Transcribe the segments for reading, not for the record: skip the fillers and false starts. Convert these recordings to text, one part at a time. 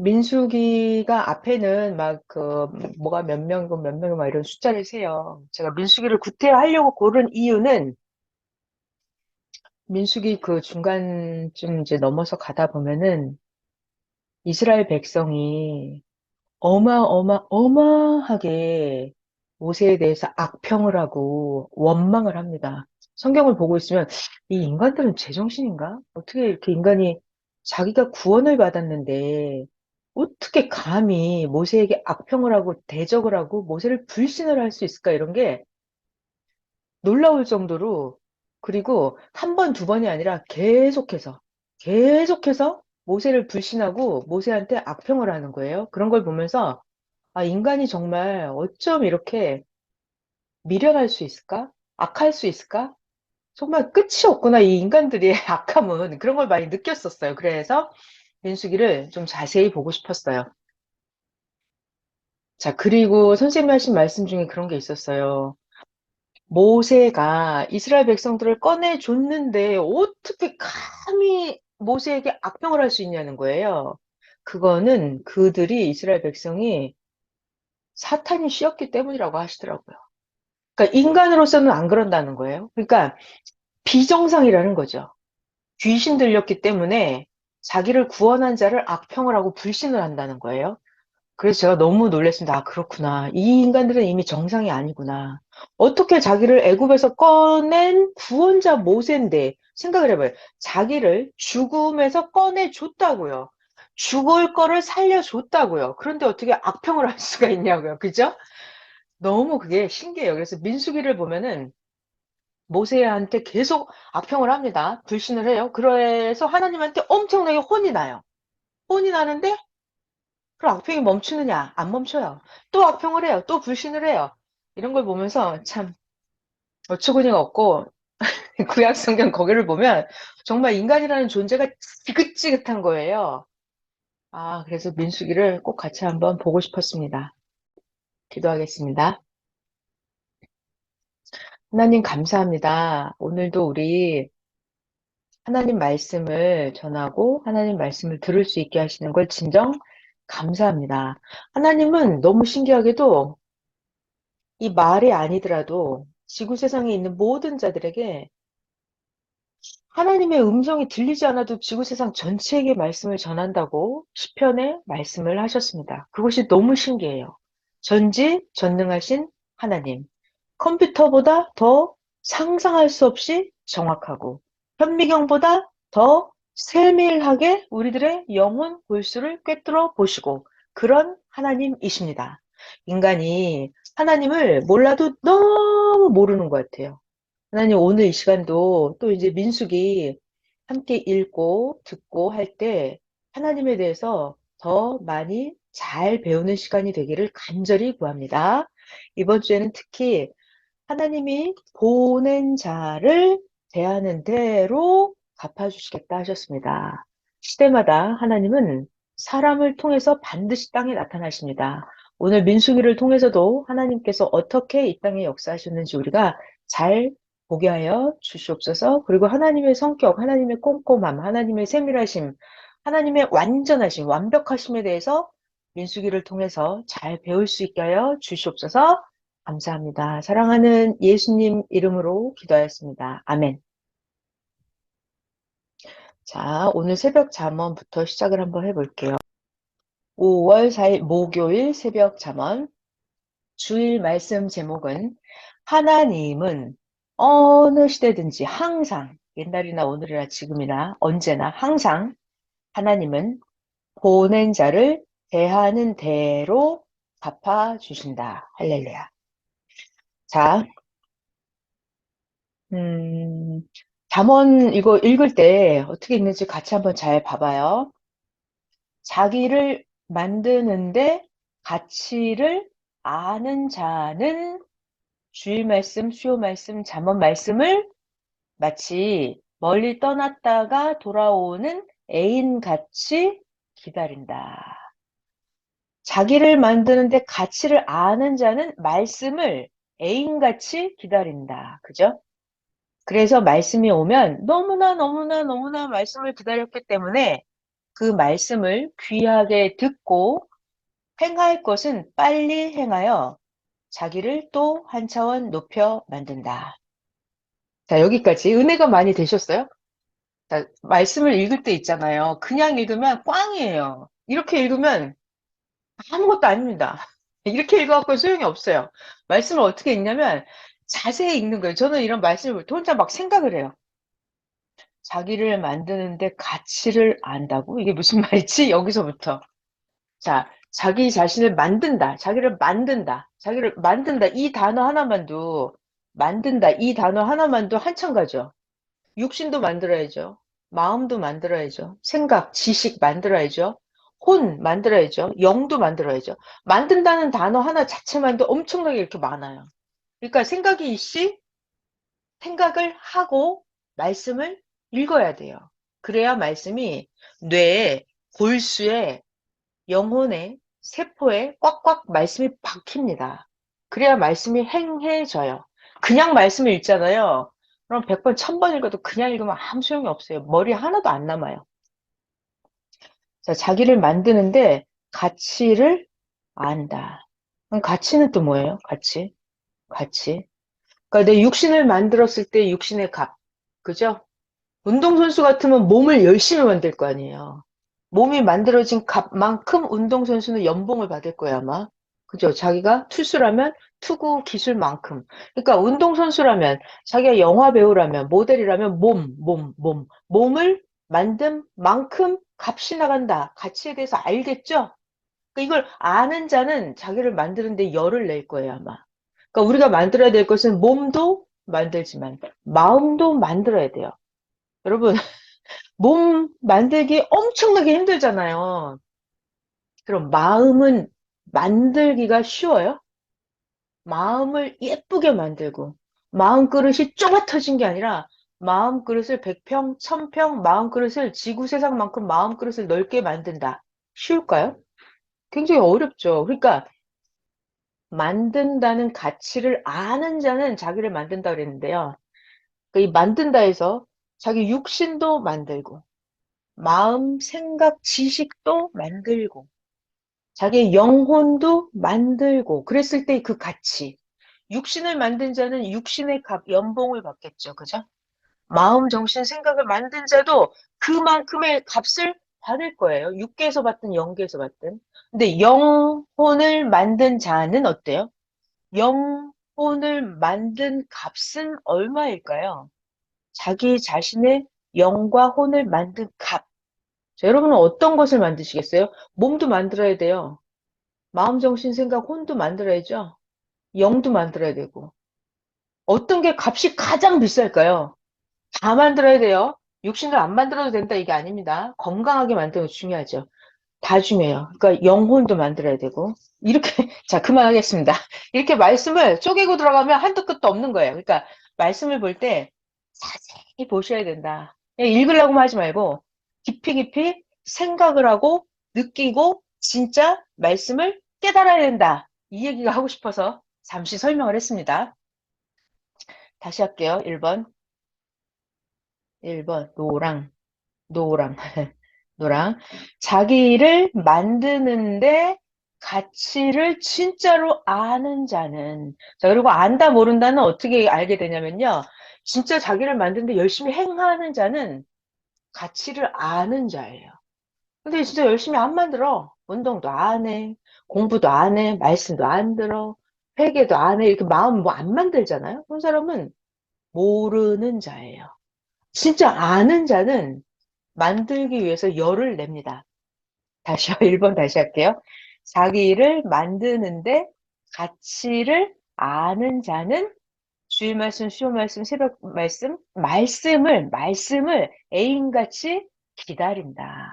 민수기가 앞에는 막 뭐가 몇 명이고 몇 명이고 막 이런 숫자를 세요. 제가 민수기를 구태하려고 고른 이유는 민수기 그 중간쯤 이제 넘어서 가다 보면은 이스라엘 백성이 어마어마하게 모세에 대해서 악평을 하고 원망을 합니다. 성경을 보고 있으면 이 인간들은 제정신인가? 어떻게 이렇게 인간이 자기가 구원을 받았는데 어떻게 감히 모세에게 악평을 하고 대적을 하고 모세를 불신을 할 수 있을까? 이런 게 놀라울 정도로 그리고 한 번, 두 번이 아니라 계속해서 모세를 불신하고 모세한테 악평을 하는 거예요. 그런 걸 보면서 아, 인간이 정말 어쩜 이렇게 미련할 수 있을까? 악할 수 있을까? 정말 끝이 없구나, 이 인간들의 악함은. 그런 걸 많이 느꼈었어요. 그래서 민수기를 좀 자세히 보고 싶었어요. 자, 그리고 선생님이 하신 말씀 중에 그런 게 있었어요. 모세가 이스라엘 백성들을 꺼내줬는데 어떻게 감히 모세에게 악평을 할 수 있냐는 거예요. 그거는 그들이 이스라엘 백성이 사탄이 씌었기 때문이라고 하시더라고요. 그러니까 인간으로서는 안 그런다는 거예요. 그러니까 비정상이라는 거죠. 귀신 들렸기 때문에 자기를 구원한 자를 악평을 하고 불신을 한다는 거예요. 그래서 제가 너무 놀랐습니다. 아, 그렇구나. 이 인간들은 이미 정상이 아니구나. 어떻게 자기를 애굽에서 꺼낸 구원자 모세인데 생각을 해봐요. 자기를 죽음에서 꺼내줬다고요. 죽을 거를 살려줬다고요. 그런데 어떻게 악평을 할 수가 있냐고요. 그죠? 너무 그게 신기해요. 그래서 민수기를 보면은 모세한테 계속 악평을 합니다. 불신을 해요. 그래서 하나님한테 엄청나게 혼이 나요. 혼이 나는데 그 악평이 멈추느냐? 안 멈춰요. 또 악평을 해요. 또 불신을 해요. 이런 걸 보면서 참 어처구니가 없고 구약 성경 거기를 보면 정말 인간이라는 존재가 지긋지긋한 거예요. 아, 그래서 민수기를 꼭 같이 한번 보고 싶었습니다. 기도하겠습니다. 하나님 감사합니다. 오늘도 우리 하나님 말씀을 전하고 하나님 말씀을 들을 수 있게 하시는 걸 진정 감사합니다. 하나님은 너무 신기하게도 이 말이 아니더라도 지구 세상에 있는 모든 자들에게 하나님의 음성이 들리지 않아도 지구 세상 전체에게 말씀을 전한다고 시편에 말씀을 하셨습니다. 그것이 너무 신기해요. 전지전능하신 하나님. 컴퓨터보다 더 상상할 수 없이 정확하고 현미경보다 더 세밀하게 우리들의 영혼 골수를 꿰뚫어 보시고 그런 하나님이십니다. 인간이 하나님을 몰라도 너무 모르는 것 같아요. 하나님 오늘 이 시간도 또 이제 민수기 함께 읽고 듣고 할 때 하나님에 대해서 더 많이 잘 배우는 시간이 되기를 간절히 구합니다. 이번 주에는 특히 하나님이 보낸 자를 대하는 대로 갚아주시겠다 하셨습니다. 시대마다 하나님은 사람을 통해서 반드시 땅에 나타나십니다. 오늘 민수기를 통해서도 하나님께서 어떻게 이 땅에 역사하셨는지 우리가 잘 보게 하여 주시옵소서. 그리고 하나님의 성격, 하나님의 꼼꼼함, 하나님의 세밀하심, 하나님의 완전하심, 완벽하심에 대해서 민수기를 통해서 잘 배울 수 있게 하여 주시옵소서. 감사합니다. 사랑하는 예수님 이름으로 기도하였습니다. 아멘. 자, 오늘 새벽 잠언부터 시작을 한번 해볼게요. 5월 4일 목요일 새벽 잠언. 주일 말씀 제목은 하나님은 어느 시대든지 항상, 옛날이나 오늘이나 지금이나 언제나 항상 하나님은 보낸 자를 대하는 대로 갚아주신다. 할렐루야. 자, 음, 잠언 이거 읽을 때 어떻게 읽는지 같이 한번 잘 봐봐요. 자기를 만드는데 가치를 아는 자는 주일 말씀, 수요 말씀, 잠언 말씀을 마치 멀리 떠났다가 돌아오는 애인같이 기다린다. 자기를 만드는데 가치를 아는 자는 말씀을 애인같이 기다린다. 그죠? 그래서 말씀이 오면 너무나 말씀을 기다렸기 때문에 그 말씀을 귀하게 듣고 행할 것은 빨리 행하여 자기를 또 한 차원 높여 만든다. 자, 여기까지 은혜가 많이 되셨어요? 자, 말씀을 읽을 때 있잖아요. 그냥 읽으면 꽝이에요. 이렇게 읽으면 아무것도 아닙니다. 이렇게 읽어갖고 소용이 없어요. 말씀을 어떻게 읽냐면 자세히 읽는 거예요. 저는 이런 말씀을 볼 때 혼자 막 생각을 해요. 자기를 만드는데 가치를 안다고? 이게 무슨 말이지? 여기서부터. 자, 자기 자신을 만든다. 자기를 만든다. 자기를 만든다. 이 단어 하나만도, 만든다. 이 단어 하나만도 한참 가죠. 육신도 만들어야죠. 마음도 만들어야죠. 생각, 지식 만들어야죠. 혼 만들어야죠. 영도 만들어야죠. 만든다는 단어 하나 자체만도 엄청나게 이렇게 많아요. 그러니까 생각이 있이 생각을 하고 말씀을 읽어야 돼요. 그래야 말씀이 뇌에, 골수에, 영혼에, 세포에 꽉꽉 말씀이 박힙니다. 그래야 말씀이 행해져요. 그냥 말씀을 읽잖아요. 그럼 100번, 1000번 읽어도 그냥 읽으면 아무 소용이 없어요. 머리 하나도 안 남아요. 자, 자기를 만드는데 가치를 안다. 그럼 가치는 또 뭐예요? 가치? 가치. 그러니까 내 육신을 만들었을 때 육신의 값. 그죠? 운동선수 같으면 몸을 열심히 만들 거 아니에요. 몸이 만들어진 값만큼 운동선수는 연봉을 받을 거야, 아마. 그죠? 자기가 투수라면 투구 기술만큼. 그러니까 운동선수라면, 자기가 영화 배우라면, 모델이라면 몸을 만든 만큼 값이 나간다. 가치에 대해서 알겠죠? 그러니까 이걸 아는 자는 자기를 만드는데 열을 낼 거예요, 아마. 그러니까 우리가 만들어야 될 것은 몸도 만들지만, 마음도 만들어야 돼요. 여러분, 몸 만들기 엄청나게 힘들잖아요. 그럼 마음은 만들기가 쉬워요? 마음을 예쁘게 만들고, 마음 그릇이 좁아터진 게 아니라, 마음 그릇을 100평, 1000평, 마음 그릇을 지구 세상만큼 마음 그릇을 넓게 만든다. 쉬울까요? 굉장히 어렵죠. 그러니까, 만든다는 가치를 아는 자는 자기를 만든다 그랬는데요. 그이 만든다에서 자기 육신도 만들고, 마음, 생각, 지식도 만들고, 자기의 영혼도 만들고, 그랬을 때 그 가치. 육신을 만든 자는 육신의 연봉을 받겠죠. 그죠? 마음, 정신, 생각을 만든 자도 그만큼의 값을 받을 거예요. 육계에서 받든 영계에서 받든. 근데 영혼을 만든 자는 어때요? 영혼을 만든 값은 얼마일까요? 자기 자신의 영과 혼을 만든 값. 자, 여러분은 어떤 것을 만드시겠어요? 몸도 만들어야 돼요. 마음, 정신, 생각, 혼도 만들어야죠. 영도 만들어야 되고. 어떤 게 값이 가장 비쌀까요? 다 만들어야 돼요. 육신을 안 만들어도 된다 이게 아닙니다. 건강하게 만드는 거 중요하죠. 다 중요해요. 그러니까 영혼도 만들어야 되고. 이렇게, 자, 그만하겠습니다. 이렇게 말씀을 쪼개고 들어가면 한도 끝도 없는 거예요. 그러니까 말씀을 볼 때 자세히 보셔야 된다. 그냥 읽으려고만 하지 말고 깊이 깊이 생각을 하고 느끼고 진짜 말씀을 깨달아야 된다. 이 얘기가 하고 싶어서 잠시 설명을 했습니다. 다시 할게요. 1번, 1번, 노랑, 노랑. 자기를 만드는데 가치를 진짜로 아는 자는. 자, 그리고 안다, 모른다는 어떻게 알게 되냐면요. 진짜 자기를 만드는데 열심히 행하는 자는 가치를 아는 자예요. 근데 진짜 열심히 안 만들어. 운동도 안 해. 공부도 안 해. 말씀도 안 들어. 회개도 안 해. 이렇게 마음 뭐 안 만들잖아요. 그런 사람은 모르는 자예요. 진짜 아는 자는 만들기 위해서 열을 냅니다. 다시요. 1번 다시 할게요. 자기를 만드는데 가치를 아는 자는 주일 말씀, 수요 말씀, 새벽 말씀을 애인같이 기다린다.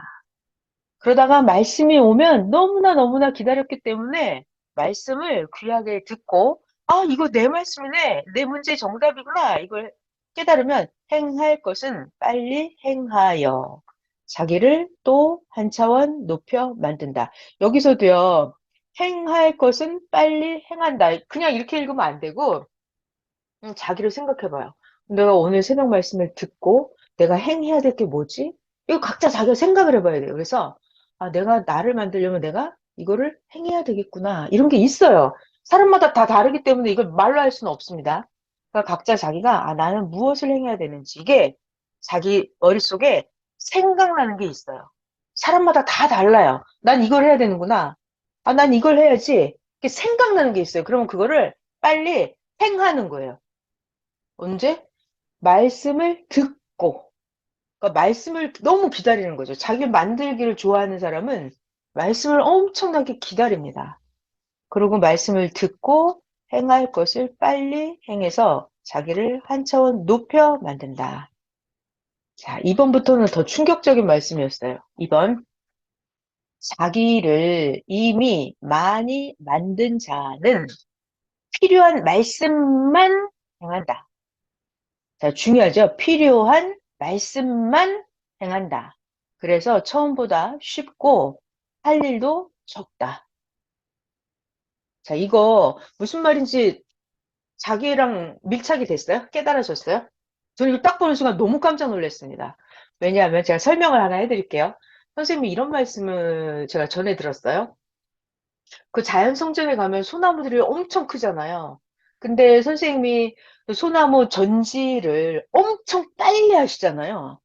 그러다가 말씀이 오면 너무나 기다렸기 때문에 말씀을 귀하게 듣고, 아, 이거 내 말씀이네. 내 문제의 정답이구나. 이걸 깨달으면 행할 것은 빨리 행하여 자기를 또 한 차원 높여 만든다. 여기서도요, 행할 것은 빨리 행한다. 그냥 이렇게 읽으면 안 되고, 자기를 생각해 봐요. 내가 오늘 새벽 말씀을 듣고 내가 행해야 될 게 뭐지? 이거 각자 자기가 생각을 해봐야 돼요. 그래서, 아, 내가 나를 만들려면 내가 이거를 행해야 되겠구나. 이런 게 있어요. 사람마다 다 다르기 때문에 이걸 말로 할 수는 없습니다. 그러니까 각자 자기가, 아, 나는 무엇을 행해야 되는지, 이게 자기 머릿속에 생각나는 게 있어요. 사람마다 다 달라요. 난 이걸 해야 되는구나. 아, 난 이걸 해야지. 이렇게 생각나는 게 있어요. 그러면 그거를 빨리 행하는 거예요. 언제? 말씀을 듣고. 그러니까 말씀을 너무 기다리는 거죠. 자기 만들기를 좋아하는 사람은 말씀을 엄청나게 기다립니다. 그리고 말씀을 듣고 행할 것을 빨리 행해서 자기를 한 차원 높여 만든다. 자, 2번부터는 더 충격적인 말씀이었어요. 2번. 자기를 이미 많이 만든 자는 필요한 말씀만 행한다. 자, 중요하죠? 필요한 말씀만 행한다. 그래서 처음보다 쉽고 할 일도 적다. 자, 이거 무슨 말인지 자기랑 밀착이 됐어요? 깨달으셨어요? 저는 이거 딱 보는 순간 너무 깜짝 놀랐습니다. 왜냐하면 제가 설명을 하나 해드릴게요. 선생님이 이런 말씀을 제가 전해 들었어요. 그 자연성전에 가면 소나무들이 엄청 크잖아요. 근데 선생님이 그 소나무 전지를 엄청 빨리 하시잖아요.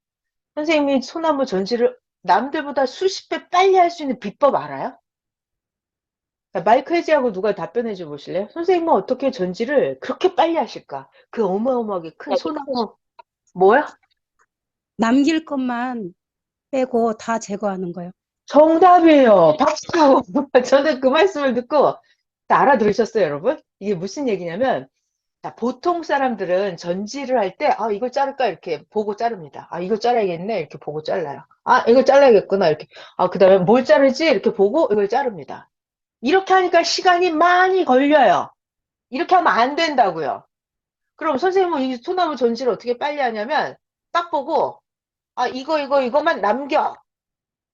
선생님이 소나무 전지를 남들보다 수십 배 빨리 할 수 있는 비법 알아요? 자, 마이크 해제하고 누가 답변해 줘 보실래요? 선생님은 어떻게 전지를 그렇게 빨리 하실까? 그 어마어마하게 큰 소나무, 뭐야? 남길 것만 빼고 다 제거하는 거예요. 정답이에요. 박수! 저는 그 말씀을 듣고 다 알아들으셨어요, 여러분? 이게 무슨 얘기냐면, 자, 보통 사람들은 전지를 할 때, 아, 이걸 자를까? 이렇게 보고 자릅니다. 아, 이걸 잘라야겠네? 이렇게 보고 잘라요. 아, 이걸 잘라야겠구나? 이렇게. 아, 그 다음에 뭘 자르지? 이렇게 보고 이걸 자릅니다. 이렇게 하니까 시간이 많이 걸려요. 이렇게 하면 안 된다고요. 그럼 선생님은 이 소나무 전지를 어떻게 빨리 하냐면, 딱 보고, 아, 이거만 남겨.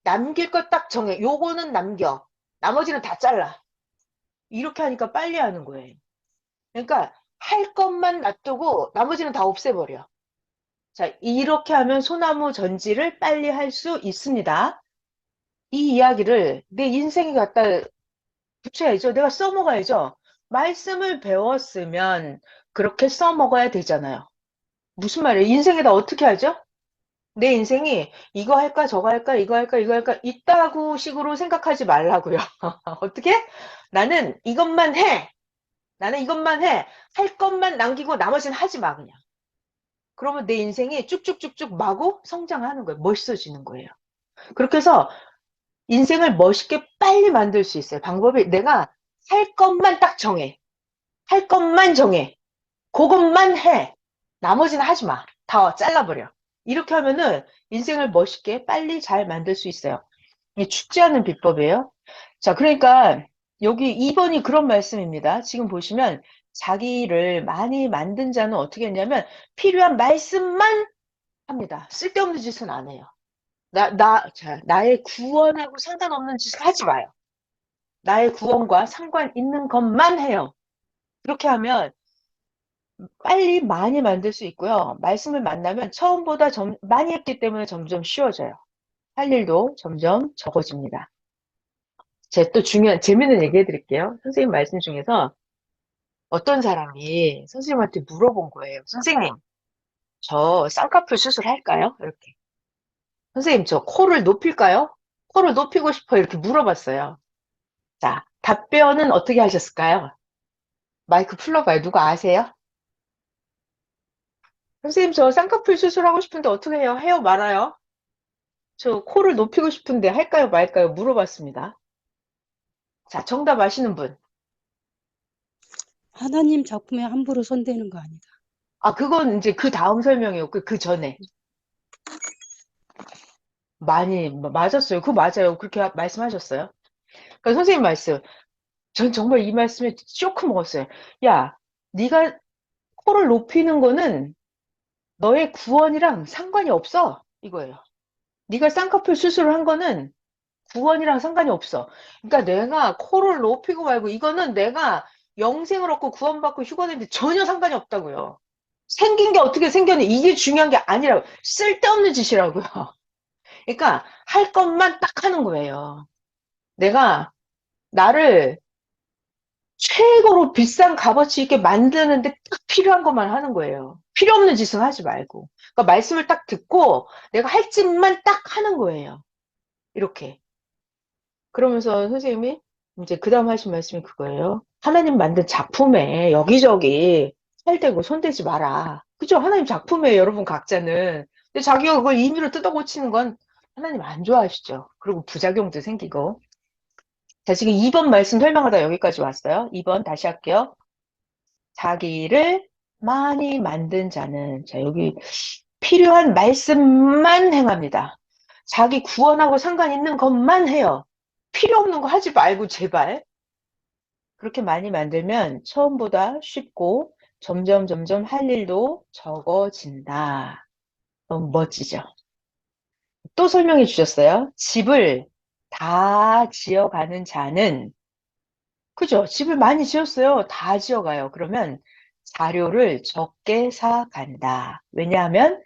남길 거 딱 정해. 요거는 남겨. 나머지는 다 잘라. 이렇게 하니까 빨리 하는 거예요. 그러니까 할 것만 놔두고 나머지는 다 없애버려. 자, 이렇게 하면 소나무 전지를 빨리 할 수 있습니다. 이 이야기를 내 인생에 갖다 붙여야죠. 내가 써먹어야죠. 말씀을 배웠으면 그렇게 써먹어야 되잖아요. 무슨 말이에요? 인생에다 어떻게 하죠? 내 인생이 이거 할까 저거 할까 이거 할까 이거 할까 있다고 식으로 생각하지 말라고요. 어떻게? 나는 이것만 해. 나는 이것만 해. 할 것만 남기고 나머지는 하지 마 그냥. 그러면 내 인생이 쭉쭉쭉쭉 마구 성장하는 거예요. 멋있어지는 거예요. 그렇게 해서 인생을 멋있게 빨리 만들 수 있어요. 방법이 내가 할 것만 딱 정해. 할 것만 정해. 그것만 해. 나머지는 하지 마. 다 잘라버려. 이렇게 하면은 인생을 멋있게 빨리 잘 만들 수 있어요. 이게 죽지 않는 비법이에요. 자, 그러니까 여기 2번이 그런 말씀입니다. 지금 보시면 자기를 많이 만든 자는 어떻게 했냐면 필요한 말씀만 합니다. 쓸데없는 짓은 안 해요. 자, 나의 구원하고 상관없는 짓을 하지 마요. 나의 구원과 상관 있는 것만 해요. 그렇게 하면 빨리 많이 만들 수 있고요. 말씀을 만나면 처음보다 많이 했기 때문에 점점 쉬워져요. 할 일도 점점 적어집니다. 제가 또 중요한, 재미있는 얘기 해드릴게요. 선생님 말씀 중에서 어떤 사람이 선생님한테 물어본 거예요. 선생님, 저 쌍꺼풀 수술할까요? 이렇게. 선생님, 저 코를 높일까요? 코를 높이고 싶어요. 이렇게 물어봤어요. 자, 답변은 어떻게 하셨을까요? 마이크 풀러봐요. 누가 아세요? 선생님, 저 쌍꺼풀 수술하고 싶은데 어떻게 해요? 해요? 말아요? 저 코를 높이고 싶은데 할까요? 말까요? 물어봤습니다. 자, 정답 아시는 분. 하나님 작품에 함부로 손대는 거 아니다. 아, 그건 이제 그 다음 설명이었고, 그 전에. 많이, 맞았어요. 그거 맞아요. 그렇게 말씀하셨어요. 그러니까 선생님 말씀. 전 정말 이 말씀에 쇼크 먹었어요. 야, 네가 코를 높이는 거는 너의 구원이랑 상관이 없어. 이거예요. 네가 쌍꺼풀 수술을 한 거는 구원이랑 상관이 없어. 그러니까 내가 코를 높이고 말고 이거는 내가 영생을 얻고 구원받고 휴거되는데 전혀 상관이 없다고요. 생긴 게 어떻게 생겼니? 이게 중요한 게 아니라고. 쓸데없는 짓이라고요. 그러니까 할 것만 딱 하는 거예요. 내가 나를 최고로 비싼 값어치 있게 만드는데 딱 필요한 것만 하는 거예요. 필요 없는 짓은 하지 말고. 그러니까 말씀을 딱 듣고 내가 할 짓만 딱 하는 거예요. 이렇게. 그러면서 선생님이 이제 그 다음 하신 말씀이 그거예요. 하나님 만든 작품에 여기저기 살대고 손대지 마라. 그죠? 하나님 작품이에요, 여러분 각자는. 근데 자기가 그걸 임의로 뜯어고치는 건 하나님 안 좋아하시죠. 그리고 부작용도 생기고. 자, 지금 2번 말씀 설명하다 여기까지 왔어요. 2번 다시 할게요. 자기를 많이 만든 자는, 자, 여기 필요한 말씀만 행합니다. 자기 구원하고 상관 있는 것만 해요. 필요 없는 거 하지 말고, 제발. 그렇게 많이 만들면 처음보다 쉽고 점점 할 일도 적어진다. 너무 멋지죠? 또 설명해 주셨어요. 집을 다 지어가는 자는, 그죠? 집을 많이 지었어요. 다 지어가요. 그러면 자료를 적게 사간다. 왜냐하면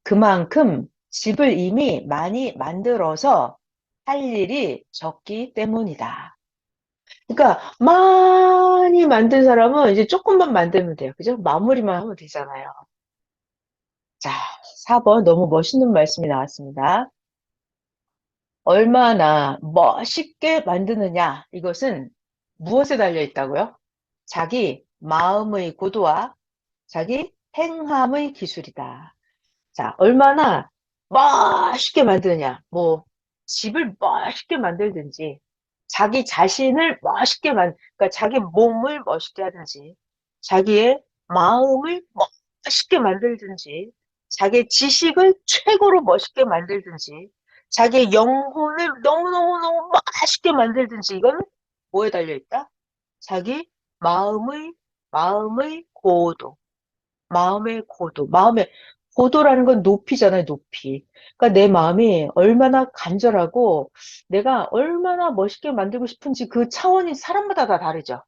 그만큼 집을 이미 많이 만들어서 할 일이 적기 때문이다. 그러니까 많이 만든 사람은 이제 조금만 만들면 돼요. 그죠? 마무리만 하면 되잖아요. 자, 4번 너무 멋있는 말씀이 나왔습니다. 얼마나 멋있게 만드느냐, 이것은 무엇에 달려 있다고요? 자기 마음의 고도와 자기 행함의 기술이다. 자, 얼마나 멋있게 만드느냐. 뭐, 집을 멋있게 만들든지, 자기 자신을 멋있게 그러니까 자기 몸을 멋있게 하든지, 자기의 마음을 멋있게 만들든지, 자기 지식을 최고로 멋있게 만들든지, 자기의 영혼을 너무너무너무 멋있게 만들든지, 이건 뭐에 달려있다? 자기 마음의, 마음의 고도. 마음의 고도. 마음의 고도라는 건 높이잖아요, 높이. 그러니까 내 마음이 얼마나 간절하고 내가 얼마나 멋있게 만들고 싶은지 그 차원이 사람마다 다 다르죠.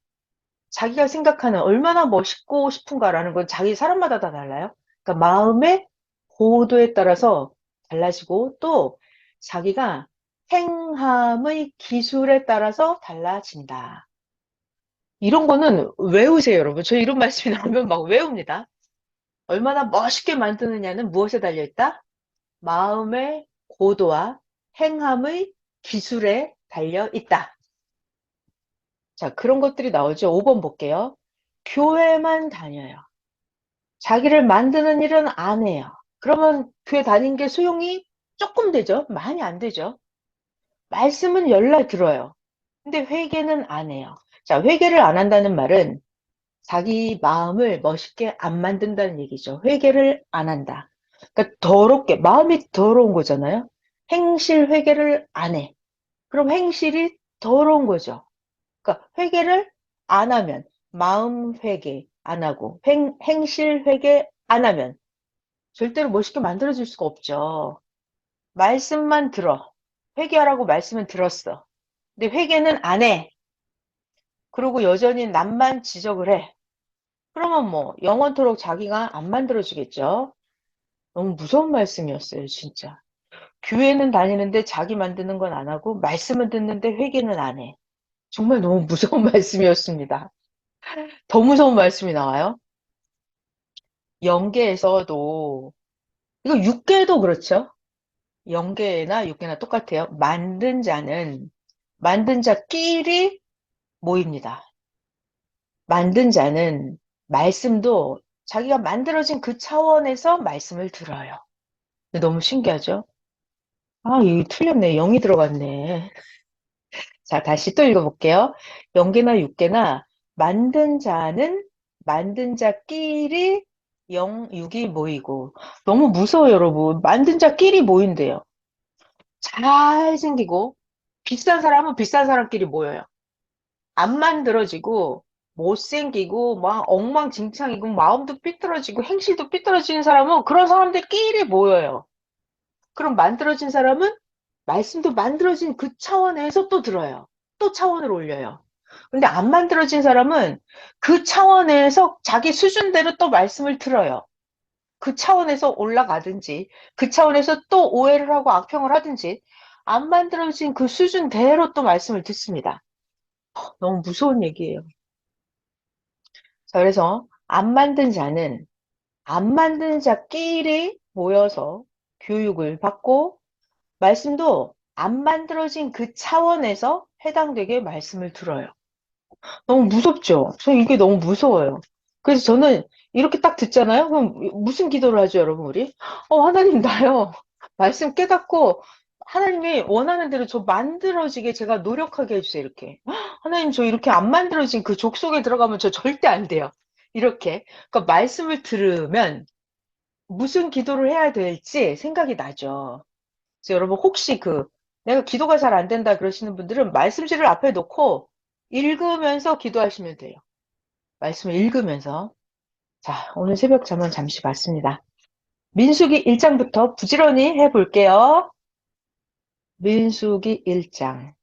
자기가 생각하는 얼마나 멋있고 싶은가라는 건 자기 사람마다 다 달라요. 그러니까 마음의 고도에 따라서 달라지고 또 자기가 행함의 기술에 따라서 달라진다. 이런 거는 외우세요, 여러분. 저 이런 말씀이 나오면 막 외웁니다. 얼마나 멋있게 만드느냐는 무엇에 달려있다? 마음의 고도와 행함의 기술에 달려있다. 자, 그런 것들이 나오죠. 5번 볼게요. 교회만 다녀요. 자기를 만드는 일은 안 해요. 그러면 교회 다닌 게 소용이 조금 되죠? 많이 안 되죠? 말씀은 열날 들어요. 근데 회개는 안 해요. 자, 회개를 안 한다는 말은 자기 마음을 멋있게 안 만든다는 얘기죠. 회개를 안 한다. 그러니까 더럽게, 마음이 더러운 거잖아요. 행실 회개를 안 해. 그럼 행실이 더러운 거죠. 그러니까 회개를 안 하면, 마음 회개 안 하고, 행실 회개 안 하면 절대로 멋있게 만들어질 수가 없죠. 말씀만 들어. 회개하라고 말씀은 들었어. 근데 회개는 안 해. 그리고 여전히 남만 지적을 해. 그러면 뭐 영원토록 자기가 안 만들어주겠죠. 너무 무서운 말씀이었어요, 진짜. 교회는 다니는데 자기 만드는 건 안 하고 말씀은 듣는데 회개는 안 해. 정말 너무 무서운 말씀이었습니다. 더 무서운 말씀이 나와요. 영계에서도 이거 육계도 그렇죠. 영계나 육계나 똑같아요. 만든 자끼리 모입니다. 만든 자는 말씀도 자기가 만들어진 그 차원에서 말씀을 들어요. 너무 신기하죠? 아, 이거 틀렸네. 0이 들어갔네. 자, 다시 또 읽어볼게요. 영계나 육계나 만든 자는 만든 자끼리 영, 육이 모이고. 너무 무서워요, 여러분. 만든 자끼리 모인대요. 잘생기고, 비싼 사람은 비싼 사람끼리 모여요. 안 만들어지고, 못생기고, 막 엉망진창이고, 마음도 삐뚤어지고, 행실도 삐뚤어지는 사람은 그런 사람들끼리 모여요. 그럼 만들어진 사람은 말씀도 만들어진 그 차원에서 또 들어요. 또 차원을 올려요. 근데 안 만들어진 사람은 그 차원에서 자기 수준대로 또 말씀을 들어요. 그 차원에서 올라가든지, 그 차원에서 또 오해를 하고 악평을 하든지, 안 만들어진 그 수준대로 또 말씀을 듣습니다. 너무 무서운 얘기예요. 자, 그래서 안 만든 자끼리 모여서 교육을 받고, 말씀도 안 만들어진 그 차원에서 해당되게 말씀을 들어요. 너무 무섭죠? 저 이게 너무 무서워요. 그래서 저는 이렇게 딱 듣잖아요? 그럼 무슨 기도를 하죠, 여러분, 우리? 하나님, 나요. 말씀 깨닫고, 하나님이 원하는 대로 저 만들어지게 제가 노력하게 해주세요, 이렇게. 하나님, 저 이렇게 안 만들어진 그 족 속에 들어가면 저 절대 안 돼요. 이렇게. 그러니까 말씀을 들으면 무슨 기도를 해야 될지 생각이 나죠. 그래서 여러분, 혹시 내가 기도가 잘 안 된다 그러시는 분들은 말씀지를 앞에 놓고 읽으면서 기도하시면 돼요. 말씀을 읽으면서. 자, 오늘 새벽 잠은 잠시 봤습니다. 민수기 1장부터 부지런히 해볼게요. 민수기 1장.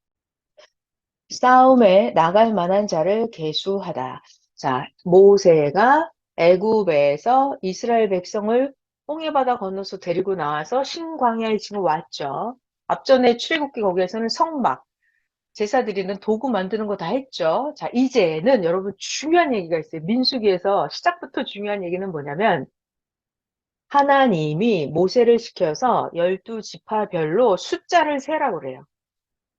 싸움에 나갈 만한 자를 계수하다. 자, 모세가 애굽에서 이스라엘 백성을 홍해바다 건너서 데리고 나와서 신광야에 지금 왔죠. 앞전에 출애굽기 거기에서는 성막, 제사 드리는 도구 만드는 거 다 했죠. 자, 이제는 여러분 중요한 얘기가 있어요. 민수기에서 시작부터 중요한 얘기는 뭐냐면 하나님이 모세를 시켜서 12지파별로 숫자를 세라고 그래요.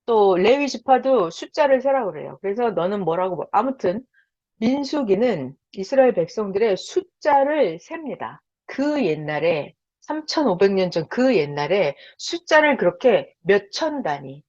또 레위 지파도 숫자를 세라고 그래요. 그래서 너는 아무튼 민수기는 이스라엘 백성들의 숫자를 셉니다. 그 옛날에 3,500년 전 그 옛날에 숫자를 그렇게 몇천 단위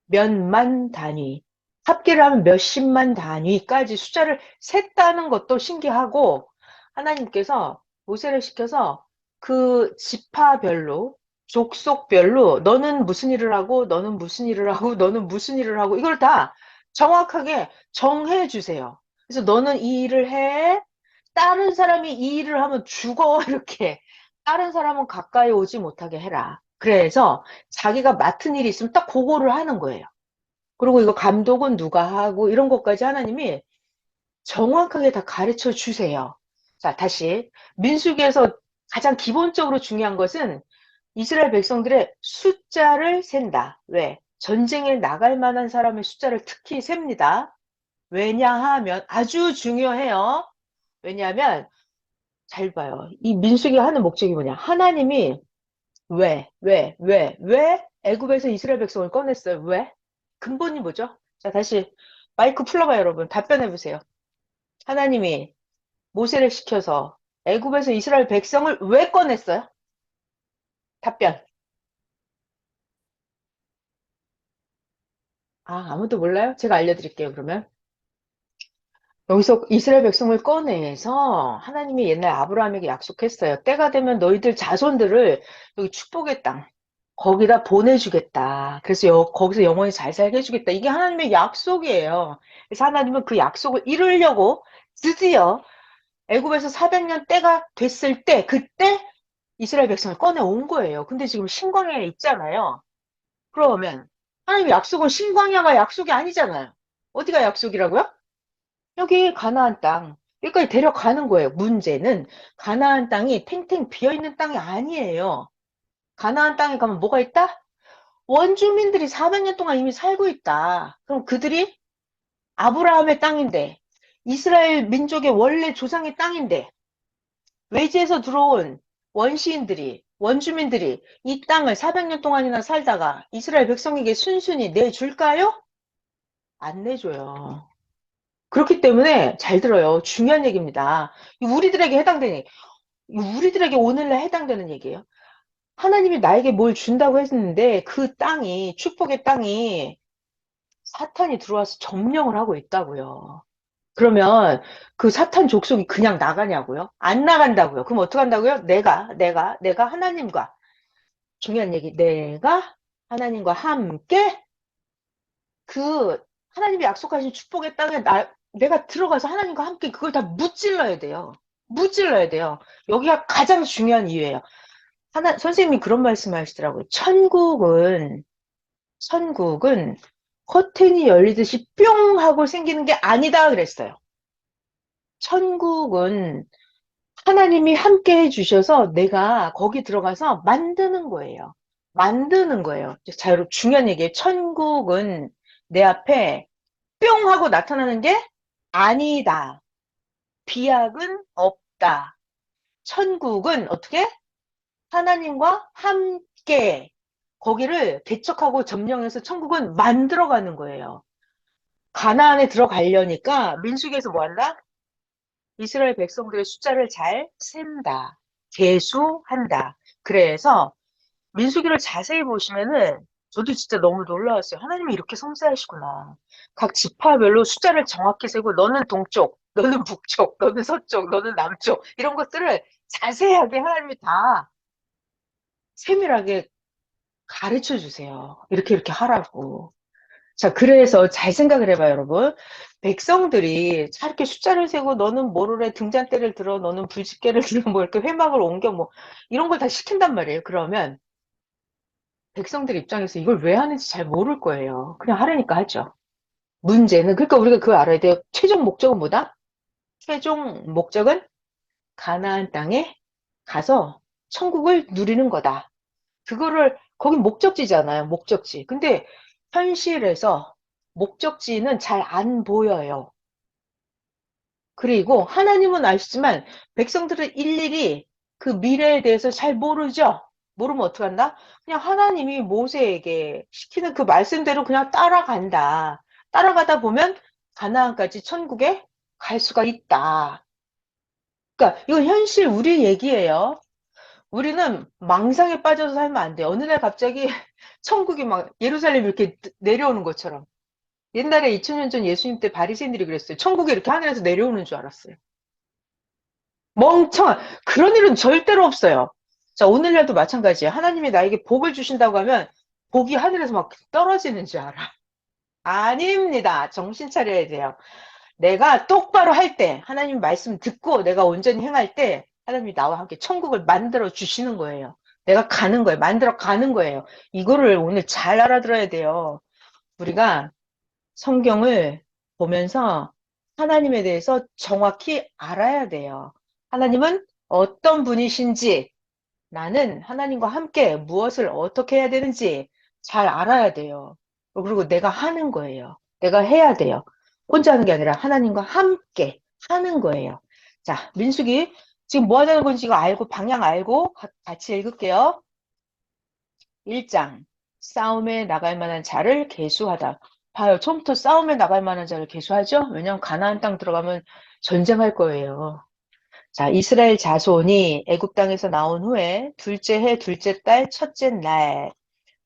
몇만 단위, 합계를 하면 몇십만 단위까지 숫자를 셌다는 것도 신기하고, 하나님께서 모세를 시켜서 그 지파별로, 족속별로, 너는 무슨 일을 하고, 너는 무슨 일을 하고, 너는 무슨 일을 하고, 이걸 다 정확하게 정해 주세요. 그래서 너는 이 일을 해, 다른 사람이 이 일을 하면 죽어, 이렇게. 다른 사람은 가까이 오지 못하게 해라. 그래서 자기가 맡은 일이 있으면 딱 그거를 하는 거예요. 그리고 이거 감독은 누가 하고 이런 것까지 하나님이 정확하게 다 가르쳐 주세요. 자, 다시. 민수기에서 가장 기본적으로 중요한 것은 이스라엘 백성들의 숫자를 센다. 왜? 전쟁에 나갈 만한 사람의 숫자를 특히 셉니다. 왜냐하면 아주 중요해요. 왜냐하면 잘 봐요. 이 민수기가 하는 목적이 뭐냐? 하나님이 왜 애굽에서 이스라엘 백성을 꺼냈어요? 왜? 근본이 뭐죠? 자, 다시 마이크 풀러봐요, 여러분. 답변해 보세요. 하나님이 모세를 시켜서 애굽에서 이스라엘 백성을 왜 꺼냈어요? 답변. 아무도 몰라요? 제가 알려드릴게요, 그러면. 여기서 이스라엘 백성을 꺼내서 하나님이 옛날 아브라함에게 약속했어요. 때가 되면 너희들 자손들을 여기 축복의 땅, 거기다 보내주겠다. 그래서 거기서 영원히 잘 살게 해주겠다. 이게 하나님의 약속이에요. 그래서 하나님은 그 약속을 이루려고 드디어 애굽에서 400년 때가 됐을 때, 그때 이스라엘 백성을 꺼내온 거예요. 근데 지금 신광야에 있잖아요. 그러면 하나님의 약속은 신광야가 약속이 아니잖아요. 어디가 약속이라고요? 여기 가나안 땅. 여기까지 데려가는 거예요. 문제는 가나안 땅이 탱탱 비어있는 땅이 아니에요. 가나안 땅에 가면 뭐가 있다? 원주민들이 400년 동안 이미 살고 있다. 그럼 그들이 아브라함의 땅인데, 이스라엘 민족의 원래 조상의 땅인데, 외지에서 들어온 원주민들이 이 땅을 400년 동안이나 살다가 이스라엘 백성에게 순순히 내줄까요? 안 내줘요. 그렇기 때문에 잘 들어요. 중요한 얘기입니다. 우리들에게 해당되는, 우리들에게 오늘날 해당되는 얘기예요. 하나님이 나에게 뭘 준다고 했는데 그 땅이, 축복의 땅이 사탄이 들어와서 점령을 하고 있다고요. 그러면 그 사탄 족속이 그냥 나가냐고요? 안 나간다고요. 그럼 어떻게 한다고요? 내가 하나님과, 중요한 얘기, 내가 하나님과 함께 그 하나님이 약속하신 축복의 땅에 내가 들어가서 하나님과 함께 그걸 다 무찔러야 돼요. 무찔러야 돼요. 여기가 가장 중요한 이유예요. 선생님이 그런 말씀을 하시더라고요. 천국은 커튼이 열리듯이 뿅 하고 생기는 게 아니다 그랬어요. 천국은 하나님이 함께 해주셔서 내가 거기 들어가서 만드는 거예요. 만드는 거예요. 자, 여러분, 중요한 얘기예요. 천국은 내 앞에 뿅 하고 나타나는 게 아니다. 비약은 없다. 천국은 어떻게? 하나님과 함께 거기를 개척하고 점령해서 천국은 만들어가는 거예요. 가나안에 들어가려니까 민수기에서 뭐 한다? 이스라엘 백성들의 숫자를 잘 셈다. 계수한다. 그래서 민수기를 자세히 보시면은 저도 진짜 너무 놀라웠어요. 하나님이 이렇게 섬세하시구나. 각 지파별로 숫자를 정확히 세고 너는 동쪽, 너는 북쪽, 너는 서쪽, 너는 남쪽 이런 것들을 자세하게 하나님이 다 세밀하게 가르쳐 주세요. 이렇게 이렇게 하라고. 자, 그래서 잘 생각을 해봐요, 여러분. 백성들이 자, 이렇게 숫자를 세고 너는 뭐를 해, 등잔대를 들어, 너는 불집게를 들어, 뭐 이렇게 회막을 옮겨, 뭐 이런 걸 다 시킨단 말이에요. 그러면 백성들 입장에서 이걸 왜 하는지 잘 모를 거예요. 그냥 하라니까 하죠. 문제는, 그러니까 우리가 그거 알아야 돼요. 최종 목적은 뭐다? 최종 목적은 가나안 땅에 가서 천국을 누리는 거다. 그거를, 거긴 목적지잖아요. 목적지. 근데 현실에서 목적지는 잘 안 보여요. 그리고 하나님은 아시지만 백성들은 일일이 그 미래에 대해서 잘 모르죠. 모르면 어떡한다? 그냥 하나님이 모세에게 시키는 그 말씀대로 그냥 따라간다. 따라가다 보면 가나안까지 천국에 갈 수가 있다. 그러니까 이건 현실 우리 얘기예요. 우리는 망상에 빠져서 살면 안 돼요. 어느 날 갑자기 천국이 막 예루살렘 이렇게 내려오는 것처럼. 옛날에 2000년 전 예수님 때 바리새인들이 그랬어요. 천국이 이렇게 하늘에서 내려오는 줄 알았어요. 멍청한 그런 일은 절대로 없어요. 자, 오늘날도 마찬가지예요. 하나님이 나에게 복을 주신다고 하면 복이 하늘에서 막 떨어지는 줄 알아. 아닙니다. 정신 차려야 돼요. 내가 똑바로 할 때, 하나님 말씀 듣고 내가 온전히 행할 때 하나님이 나와 함께 천국을 만들어 주시는 거예요. 내가 가는 거예요. 만들어 가는 거예요. 이거를 오늘 잘 알아들어야 돼요. 우리가 성경을 보면서 하나님에 대해서 정확히 알아야 돼요. 하나님은 어떤 분이신지, 나는 하나님과 함께 무엇을 어떻게 해야 되는지 잘 알아야 돼요. 그리고 내가 하는 거예요. 내가 해야 돼요. 혼자 하는 게 아니라 하나님과 함께 하는 거예요. 자, 민수기 지금 뭐 하자는 건지 이거 알고 방향 알고 같이 읽을게요. 1장 싸움에 나갈 만한 자를 계수하다. 봐요. 처음부터 싸움에 나갈 만한 자를 계수하죠? 왜냐하면 가나안 땅 들어가면 전쟁할 거예요. 자, 이스라엘 자손이 애굽 땅에서 나온 후에 둘째 해 둘째 달 첫째 날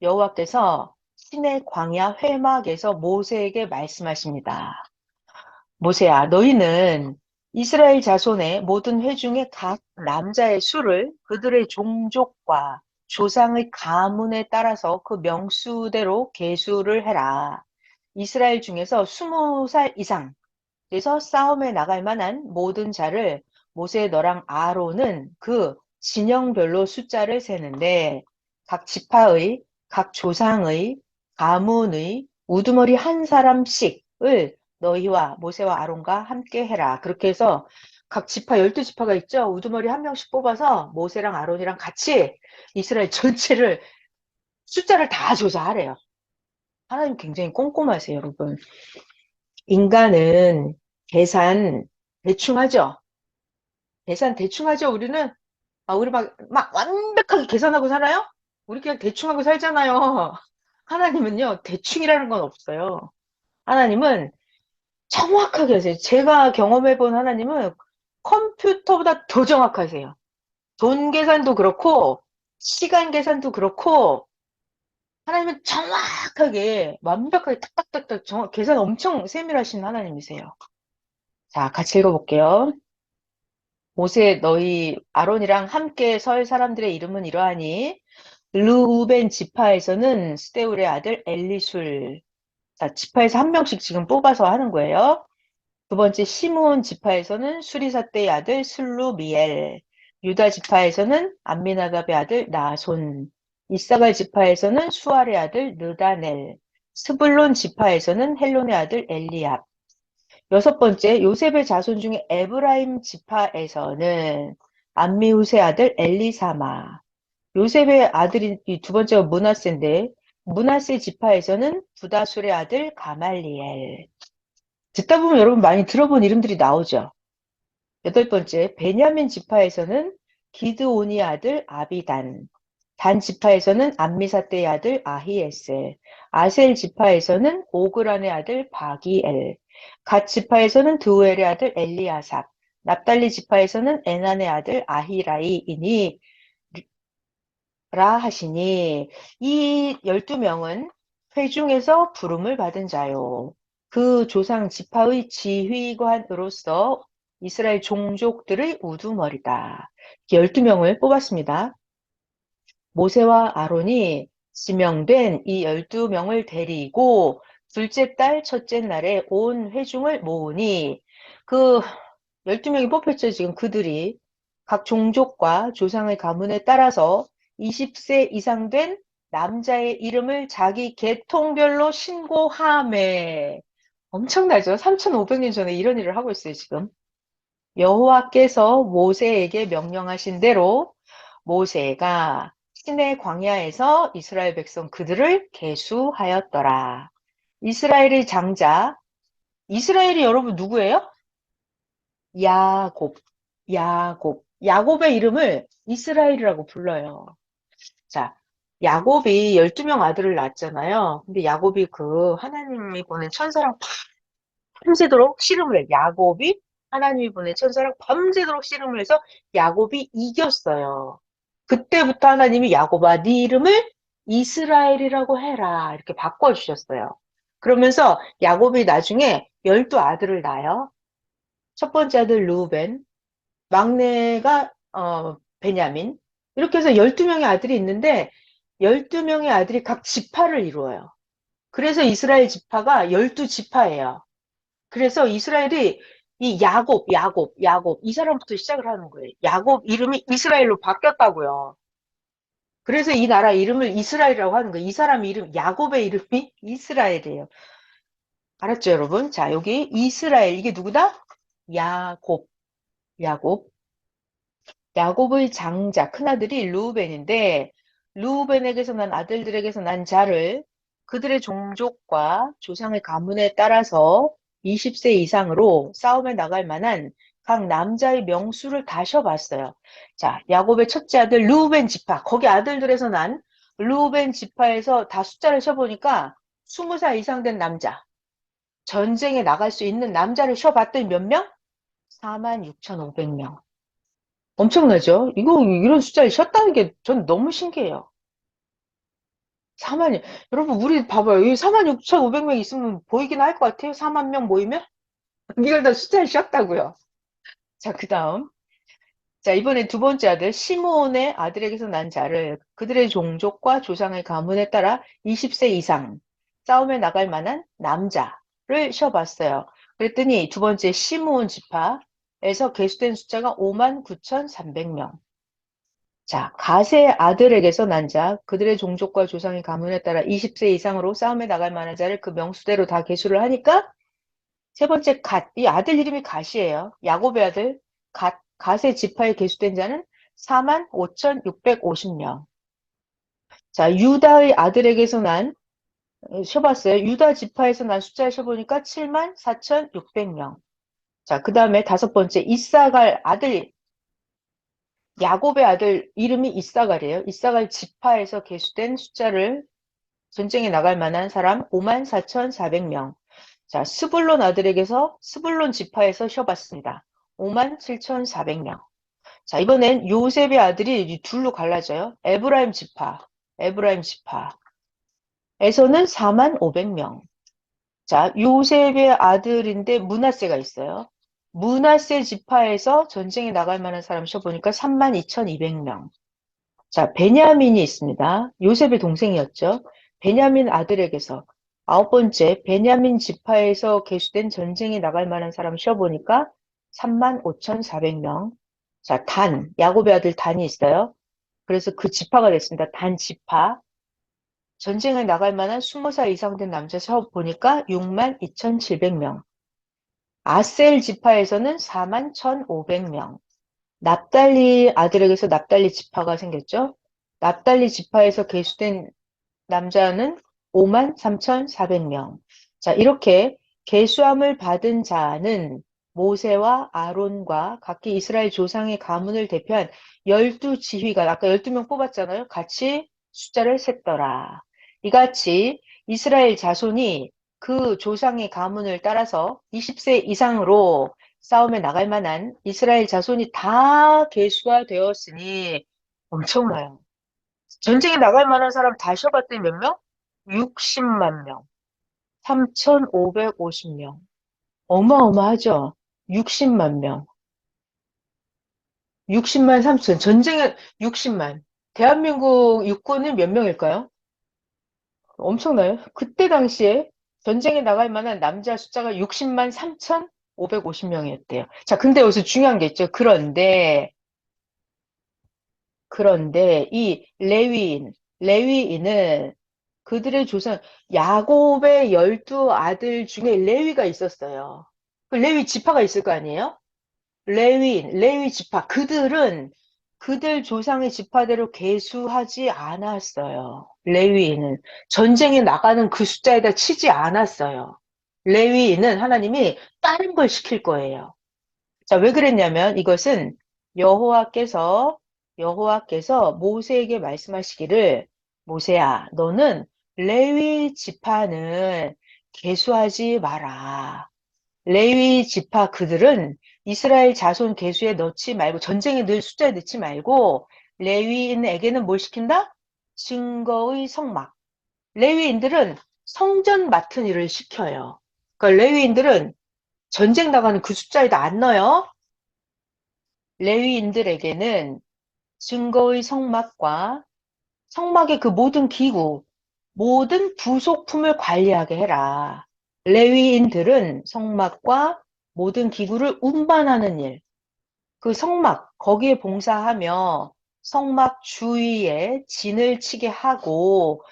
여호와께서 시내 광야 회막에서 모세에게 말씀하십니다. 모세야, 너희는 이스라엘 자손의 모든 회중의 각 남자의 수를 그들의 종족과 조상의 가문에 따라서 그 명수대로 계수를 해라. 이스라엘 중에서 20살 이상, 그래서 싸움에 나갈 만한 모든 자를 모세 너랑 아론은 그 진영별로 숫자를 세는데 각 지파의, 각 조상의, 가문의 우두머리 한 사람씩을 너희와 모세와 아론과 함께 해라. 그렇게 해서 각 지파 12지파가 있죠. 우두머리 한 명씩 뽑아서 모세랑 아론이랑 같이 이스라엘 전체를 숫자를 다 조사하래요. 하나님 굉장히 꼼꼼하세요, 여러분. 인간은 계산 대충 하죠. 계산 대충 하죠. 우리는 우리 막 완벽하게 계산하고 살아요? 우리 그냥 대충 하고 살잖아요. 하나님은요, 대충이라는 건 없어요. 하나님은 정확하게 하세요. 제가 경험해 본 하나님은 컴퓨터보다 더 정확하세요. 돈 계산도 그렇고, 시간 계산도 그렇고, 하나님은 정확하게, 완벽하게 딱딱딱딱 계산 엄청 세밀하신 하나님이세요. 자, 같이 읽어볼게요. 모세 너희 아론이랑 함께 설 사람들의 이름은 이러하니 르우벤 지파에서는 스데울의 아들 엘리술. 자, 지파에서 한 명씩 지금 뽑아서 하는 거예요. 두 번째 시므온 지파에서는 수리사대의 아들 슬루미엘. 유다 지파에서는 암미나답의 아들 나손. 이사갈 지파에서는 수알의 아들 느다넬. 스불론 지파에서는 헬론의 아들 엘리압. 여섯 번째, 요셉의 자손 중에 에브라임 지파에서는 암미후세 아들 엘리사마. 요셉의 아들이 이 두 번째가 므낫세인데 므낫세 지파에서는 부다술의 아들 가말리엘. 듣다 보면 여러분 많이 들어본 이름들이 나오죠. 여덟 번째, 베냐민 지파에서는 기드온의 아들 아비단. 단 지파에서는 암미사대의 아들 아히에셀. 아셀 지파에서는 오그란의 아들 바기엘. 갓 지파에서는 드우엘의 아들 엘리아삽. 납달리 지파에서는 에난의 아들 아히라이이니 라 하시니 이 12명은 회중에서 부름을 받은 자요. 그 조상 지파의 지휘관으로서 이스라엘 종족들의 우두머리다. 12명을 뽑았습니다. 모세와 아론이 지명된 이 12명을 데리고 둘째 달 첫째 날에 온 회중을 모으니 그 12명이 뽑혔죠. 지금 그들이 각 종족과 조상의 가문에 따라서 20세 이상 된 남자의 이름을 자기 계통별로 신고하매 엄청나죠? 3,500년 전에 이런 일을 하고 있어요, 지금. 여호와께서 모세에게 명령하신 대로 모세가 시내 광야에서 이스라엘 백성 그들을 계수하였더라. 이스라엘의 장자, 이스라엘이 여러분 누구예요? 야곱, 야곱의 이름을 이스라엘이라고 불러요. 자, 야곱이 12명 아들을 낳았잖아요. 근데 야곱이 그 하나님이 보낸 천사랑 밤새도록 씨름을 해. 야곱이 하나님이 보낸 천사랑 밤새도록 씨름을 해서 야곱이 이겼어요. 그때부터 하나님이 야곱아, 네 이름을 이스라엘이라고 해라. 이렇게 바꿔주셨어요. 그러면서 야곱이 나중에 12아들을 낳아요. 첫 번째 아들 르우벤, 막내가 베냐민. 이렇게 해서 12명의 아들이 있는데 12명의 아들이 각 지파를 이루어요. 그래서 이스라엘 지파가 12지파예요. 그래서 이스라엘이 이 야곱 이 사람부터 시작을 하는 거예요. 야곱 이름이 이스라엘로 바뀌었다고요. 그래서 이 나라 이름을 이스라엘이라고 하는 거예요. 이 사람 이름, 야곱의 이름이 이스라엘이에요. 알았죠, 여러분? 자, 여기 이스라엘, 이게 누구다? 야곱, 야곱. 야곱의 장자, 큰아들이 르우벤인데, 르우벤에게서 난 아들들에게서 난 자를 그들의 종족과 조상의 가문에 따라서 20세 이상으로 싸움에 나갈 만한 각 남자의 명수를 다 쉬어봤어요. 자, 야곱의 첫째 아들 르우벤 지파, 거기 아들들에서 난 르우벤 지파에서 다 숫자를 쉬어보니까 20살 이상 된 남자, 전쟁에 나갈 수 있는 남자를 쉬어봤더니 몇 명? 46,500명. 엄청나죠? 이거, 이런 숫자를 쉬었다는 게 전 너무 신기해요. 4만이, 여러분, 우리 봐봐요. 이 46,500명 있으면 보이긴 할 것 같아요. 4만 명 모이면? 이걸 다 숫자를 쉬었다고요. 자, 그 다음. 자, 이번에 두 번째 아들, 시므온의 아들에게서 난 자를 그들의 종족과 조상의 가문에 따라 20세 이상 싸움에 나갈 만한 남자를 쉬어봤어요. 그랬더니 두 번째 시므온 지파에서 계수된 숫자가 59,300명. 자, 갓의 아들에게서 난 자, 그들의 종족과 조상의 가문에 따라 20세 이상으로 싸움에 나갈 만한 자를 그 명수대로 다 계수를 하니까 세 번째 갓, 이 아들 이름이 갓이에요. 야곱의 아들 갓의 지파에 계수된 자는 45,650명. 자, 유다의 아들에게서 난 쉬어봤어요. 유다 지파에서 난 숫자를 쉬어보니까 74,600명. 자, 그 다음에 다섯 번째 이사갈 아들 야곱의 아들 이름이 이사갈이에요. 이사갈 지파에서 계수된 숫자를 전쟁에 나갈 만한 사람 54,400명. 자, 스불론 아들에게서 스불론 지파에서 쉬어봤습니다. 57,400명. 자, 이번엔 요셉의 아들이 둘로 갈라져요. 에브라임 지파, 에브라임 지파에서는 45,500명. 자, 요셉의 아들인데 므낫세가 있어요. 므낫세 지파에서 전쟁에 나갈 만한 사람 쉬어보니까 32,200명. 자, 베냐민이 있습니다. 요셉의 동생이었죠. 베냐민 아들에게서 아홉 번째 베냐민 지파에서 계수된 전쟁에 나갈 만한 사람 쉬어보니까 35,400명. 자, 야곱의 아들 단이 있어요. 그래서 그 지파가 됐습니다. 단 지파. 전쟁에 나갈 만한 20살 이상 된 남자 쉬어보니까 62,700명. 아셀 지파에서는 41,500명. 납달리 아들에게서 납달리 지파가 생겼죠. 납달리 지파에서 계수된 남자는 5만 3,400명. 자, 이렇게 계수함을 받은 자는 모세와 아론과 각기 이스라엘 조상의 가문을 대표한 12지휘관, 아까 12명 뽑았잖아요. 같이 숫자를 셌더라. 이같이 이스라엘 자손이 그 조상의 가문을 따라서 20세 이상으로 싸움에 나갈 만한 이스라엘 자손이 다 계수가 되었으니 엄청나요. 전쟁에 나갈 만한 사람 다 쉬어봤더니 몇 명? 60만 명. 3,550명. 어마어마하죠? 60만 명. 60만 3천. 전쟁에 60만. 대한민국 육군은 몇 명일까요? 엄청나요? 그때 당시에 전쟁에 나갈 만한 남자 숫자가 60만 3,550명이었대요. 자, 근데 여기서 중요한 게 있죠. 그런데 이 레위인은 그들의 조상, 야곱의 12 아들 중에 레위가 있었어요. 그 레위 지파가 있을 거 아니에요? 레위 지파. 그들은 그들 조상의 지파대로 계수하지 않았어요. 레위인은. 전쟁에 나가는 그 숫자에다 치지 않았어요. 레위인은 하나님이 다른 걸 시킬 거예요. 자, 왜 그랬냐면 이것은 여호와께서 여호와께서 모세에게 말씀하시기를 모세야, 너는 레위 지파는 계수하지 마라. 레위 지파 그들은 이스라엘 자손 계수에 넣지 말고 전쟁에 늘 숫자에 넣지 말고 레위인에게는 뭘 시킨다? 증거의 성막. 레위인들은 성전 맡은 일을 시켜요. 그러니까 레위인들은 전쟁 나가는 그 숫자에다 안 넣어요. 레위인들에게는 증거의 성막과 성막의 그 모든 기구, 모든 부속품을 관리하게 해라. 레위인들은 성막과 모든 기구를 운반하는 일, 그 성막, 거기에 봉사하며 성막 주위에 진을 치게 하고,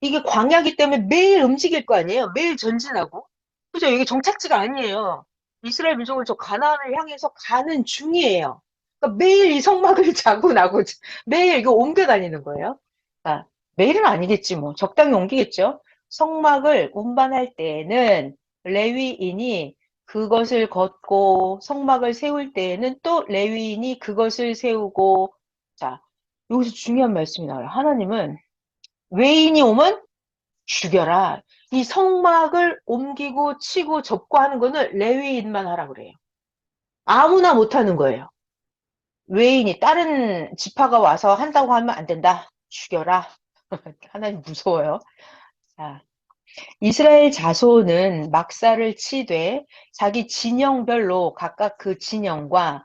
이게 광야기 때문에 매일 움직일 거 아니에요? 매일 전진하고. 그죠? 이게 정착지가 아니에요. 이스라엘 민족을 저 가나안을 향해서 가는 중이에요. 그러니까 매일 이 성막을 자고 나고 매일 이거 옮겨 다니는 거예요. 아, 매일은 아니겠지 뭐. 적당히 옮기겠죠. 성막을 운반할 때에는 레위인이 그것을 걷고 성막을 세울 때에는 또 레위인이 그것을 세우고. 자, 여기서 중요한 말씀이 나와요. 하나님은 외인이 오면 죽여라. 이 성막을 옮기고 치고 접고 하는 거는 레위인만 하라 그래요. 아무나 못 하는 거예요. 외인이 다른 지파가 와서 한다고 하면 안 된다. 죽여라. 하나님 무서워요. 자, 이스라엘 자손은 막사를 치되 자기 진영별로 각각 그 진영과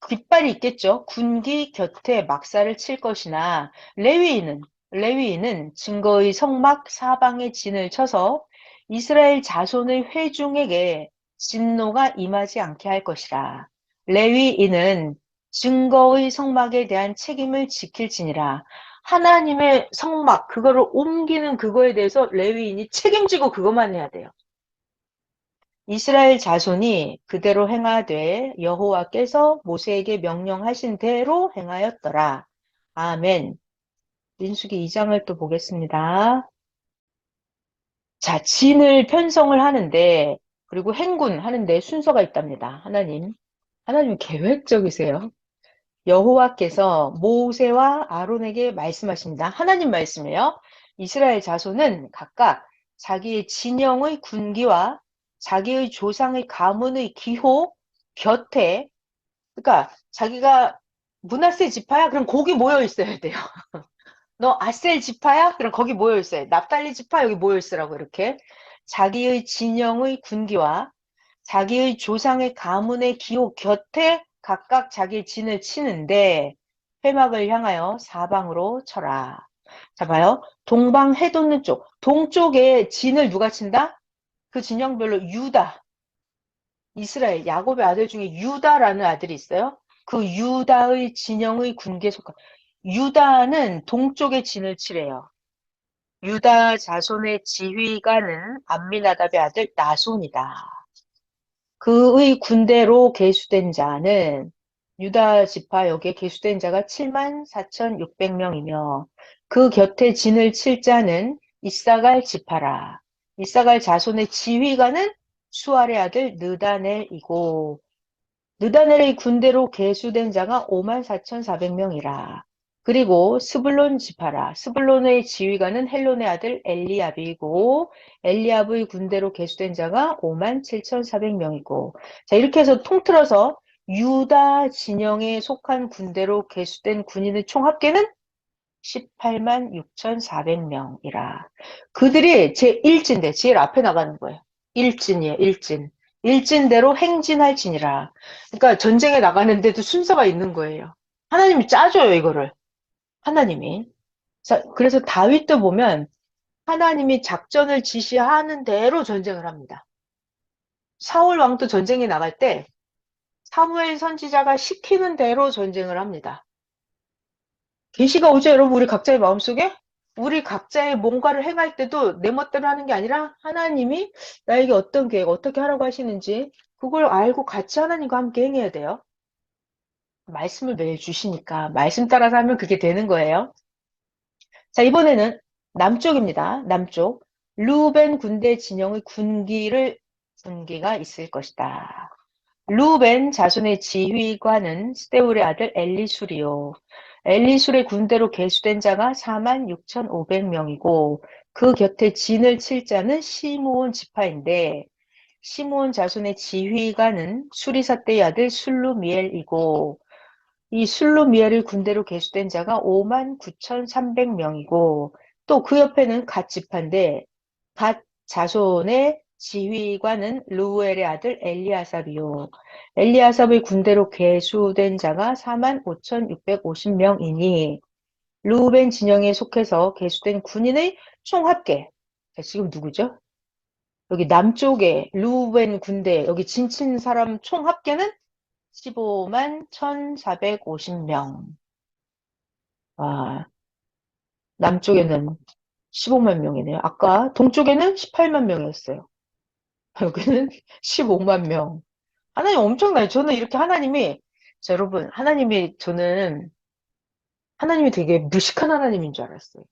깃발이 있겠죠. 군기 곁에 막사를 칠 것이나 레위인은 증거의 성막 사방에 진을 쳐서 이스라엘 자손의 회중에게 진노가 임하지 않게 할 것이라. 레위인은 증거의 성막에 대한 책임을 지킬지니라. 하나님의 성막, 그거를 옮기는 그거에 대해서 레위인이 책임지고 그것만 해야 돼요. 이스라엘 자손이 그대로 행하되 여호와께서 모세에게 명령하신 대로 행하였더라. 아멘. 민수기 2장을 또 보겠습니다. 자, 진을 편성을 하는데, 그리고 행군 하는데 순서가 있답니다. 하나님 계획적이세요. 여호와께서 모세와 아론에게 말씀하십니다. 하나님 말씀이에요. 이스라엘 자손은 각각 자기의 진영의 군기와 자기의 조상의 가문의 기호 곁에, 그러니까 자기가 므낫세 지파야? 그럼 거기 모여 있어야 돼요. 너 아셀 지파야? 그럼 거기 모여 있어요. 납달리 지파 여기 모여 있으라고 이렇게 자기의 진영의 군기와 자기의 조상의 가문의 기호 곁에 각각 자기의 진을 치는데 회막을 향하여 사방으로 쳐라. 자, 봐요. 동방 해돋는 쪽. 동쪽에 진을 누가 친다? 그 진영별로 유다, 이스라엘, 야곱의 아들 중에 유다라는 아들이 있어요. 그 유다의 진영의 군기에 속한 유다는 동쪽에 진을 치래요. 유다 자손의 지휘관은 암미나답의 아들 나손이다. 그의 군대로 계수된 자는 유다 지파 여기에 계수된 자가 74,600명이며 그 곁에 진을 칠 자는 이사갈 지파라. 이사갈 자손의 지휘관은 수알의 아들 느다넬이고 느다넬의 군대로 계수된 자가 54,400명이라. 그리고 스불론 지파라. 스불론의 지휘관은 헬론의 아들 엘리압이고 엘리압의 군대로 계수된 자가 57,400명이고 자 이렇게 해서 통틀어서 유다 진영에 속한 군대로 계수된 군인의 총 합계는 18만 6,400명이라. 그들이 제1진대, 제일 앞에 나가는 거예요. 일진이에요, 일진. 일진대로 행진할 진이라. 그러니까 전쟁에 나가는데도 순서가 있는 거예요. 하나님이 짜줘요, 이거를. 하나님이. 자, 그래서 다윗도 보면 하나님이 작전을 지시하는 대로 전쟁을 합니다. 사울 왕도 전쟁에 나갈 때 사무엘 선지자가 시키는 대로 전쟁을 합니다. 계시가 오죠, 여러분, 우리 각자의 마음속에? 우리 각자의 뭔가를 행할 때도 내 멋대로 하는 게 아니라 하나님이 나에게 어떤 계획, 어떻게 하라고 하시는지 그걸 알고 같이 하나님과 함께 행해야 돼요. 말씀을 매일 주시니까 말씀 따라서 하면 그게 되는 거예요. 자, 이번에는 남쪽입니다. 남쪽. 루벤 군대 진영의 군기가 있을 것이다. 루벤 자손의 지휘관은 스데울의 아들 엘리술이요. 엘리술의 군대로 계수된 자가 46,500명이고 그 곁에 진을 칠 자는 시므온 지파인데 시므온 자손의 지휘관은 수리사대의 아들 술루미엘이고 이 술루미엘의 군대로 계수된 자가 59,300명이고 또 그 옆에는 갓 지파인데 갓 자손의 지휘관은 루엘의 아들 엘리아삽이요. 엘리아삽의 군대로 계수된 자가 45,650명이니 루벤 진영에 속해서 계수된 군인의 총 합계. 자, 지금 누구죠? 여기 남쪽에 루벤 군대 여기 진친 사람 총 합계는 15만 1,450명. 아, 남쪽에는 15만 명이네요. 아까 동쪽에는 18만 명이었어요. 여기는 15만 명. 하나님 엄청나요. 저는 이렇게 하나님이, 자, 여러분, 하나님이 되게 무식한 하나님인 줄 알았어요.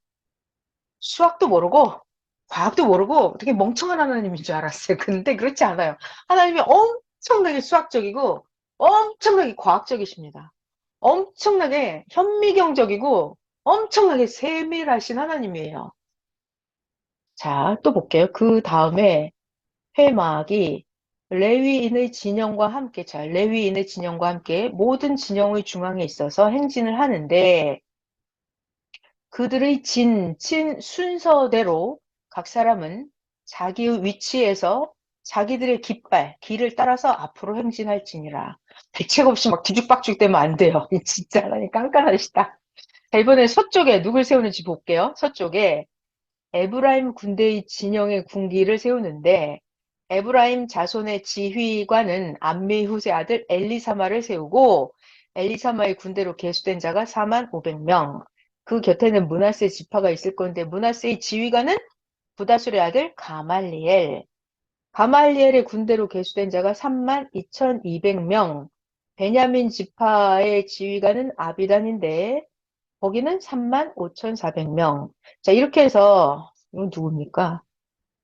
수학도 모르고, 과학도 모르고 되게 멍청한 하나님인 줄 알았어요. 근데 그렇지 않아요. 하나님이 엄청나게 수학적이고, 엄청나게 과학적이십니다. 엄청나게 현미경적이고, 엄청나게 세밀하신 하나님이에요. 자, 또 볼게요. 그 다음에 회막이 레위인의 진영과 함께 모든 진영의 중앙에 있어서 행진을 하는데 그들의 친 순서대로 각 사람은 자기의 위치에서 자기들의 길을 따라서 앞으로 행진할지니라. 대책 없이 막 뒤죽박죽 되면 안 돼요. 진짜 하나님 깐깐하시다. 자, 이번에 서쪽에 누굴 세우는지 볼게요. 서쪽에 에브라임 군대의 진영의 군기를 세우는데 에브라임 자손의 지휘관은 암미후세 아들 엘리사마를 세우고 엘리사마의 군대로 계수된 자가 4만 500명. 그 곁에는 므낫세 지파가 있을 건데 므낫세의 지휘관은 부다술의 아들 가말리엘. 가말리엘의 군대로 계수된 자가 3만 2,200명. 베냐민 지파의 지휘관은 아비단인데 거기는 3만 5,400명. 자, 이렇게 해서, 이건 누굽니까?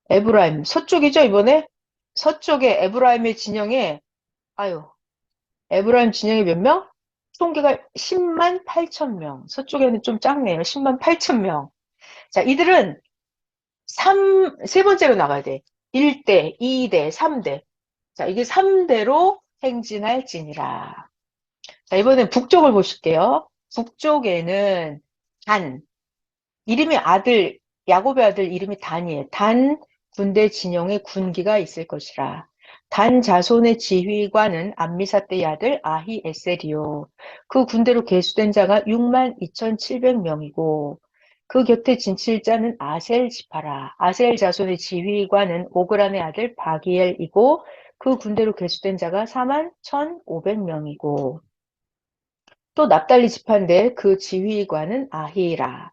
에브라임. 서쪽이죠, 이번에? 서쪽에 에브라임의 진영에, 아유, 에브라임 진영에 몇 명? 총계가 10만 8천 명. 서쪽에는 좀 작네요. 10만 8천 명. 자, 이들은 세 번째로 나가야 돼. 1대, 2대, 3대. 자, 이게 3대로 행진할지니라. 자, 이번엔 북쪽을 보실게요. 북쪽에는 단, 야곱의 아들 이름이 단이에요. 단 군대 진영에 군기가 있을 것이라. 단 자손의 지휘관은 암미사대의 아들 아히에셀이요. 그 군대로 계수된 자가 6만 2,700명이고 그 곁에 진칠 자는 아셀 지파라. 아셀 자손의 지휘관은 오그란의 아들 바기엘이고 그 군대로 계수된 자가 4만 1,500명이고 또 납달리 지파인데 그 지휘관은 아히라.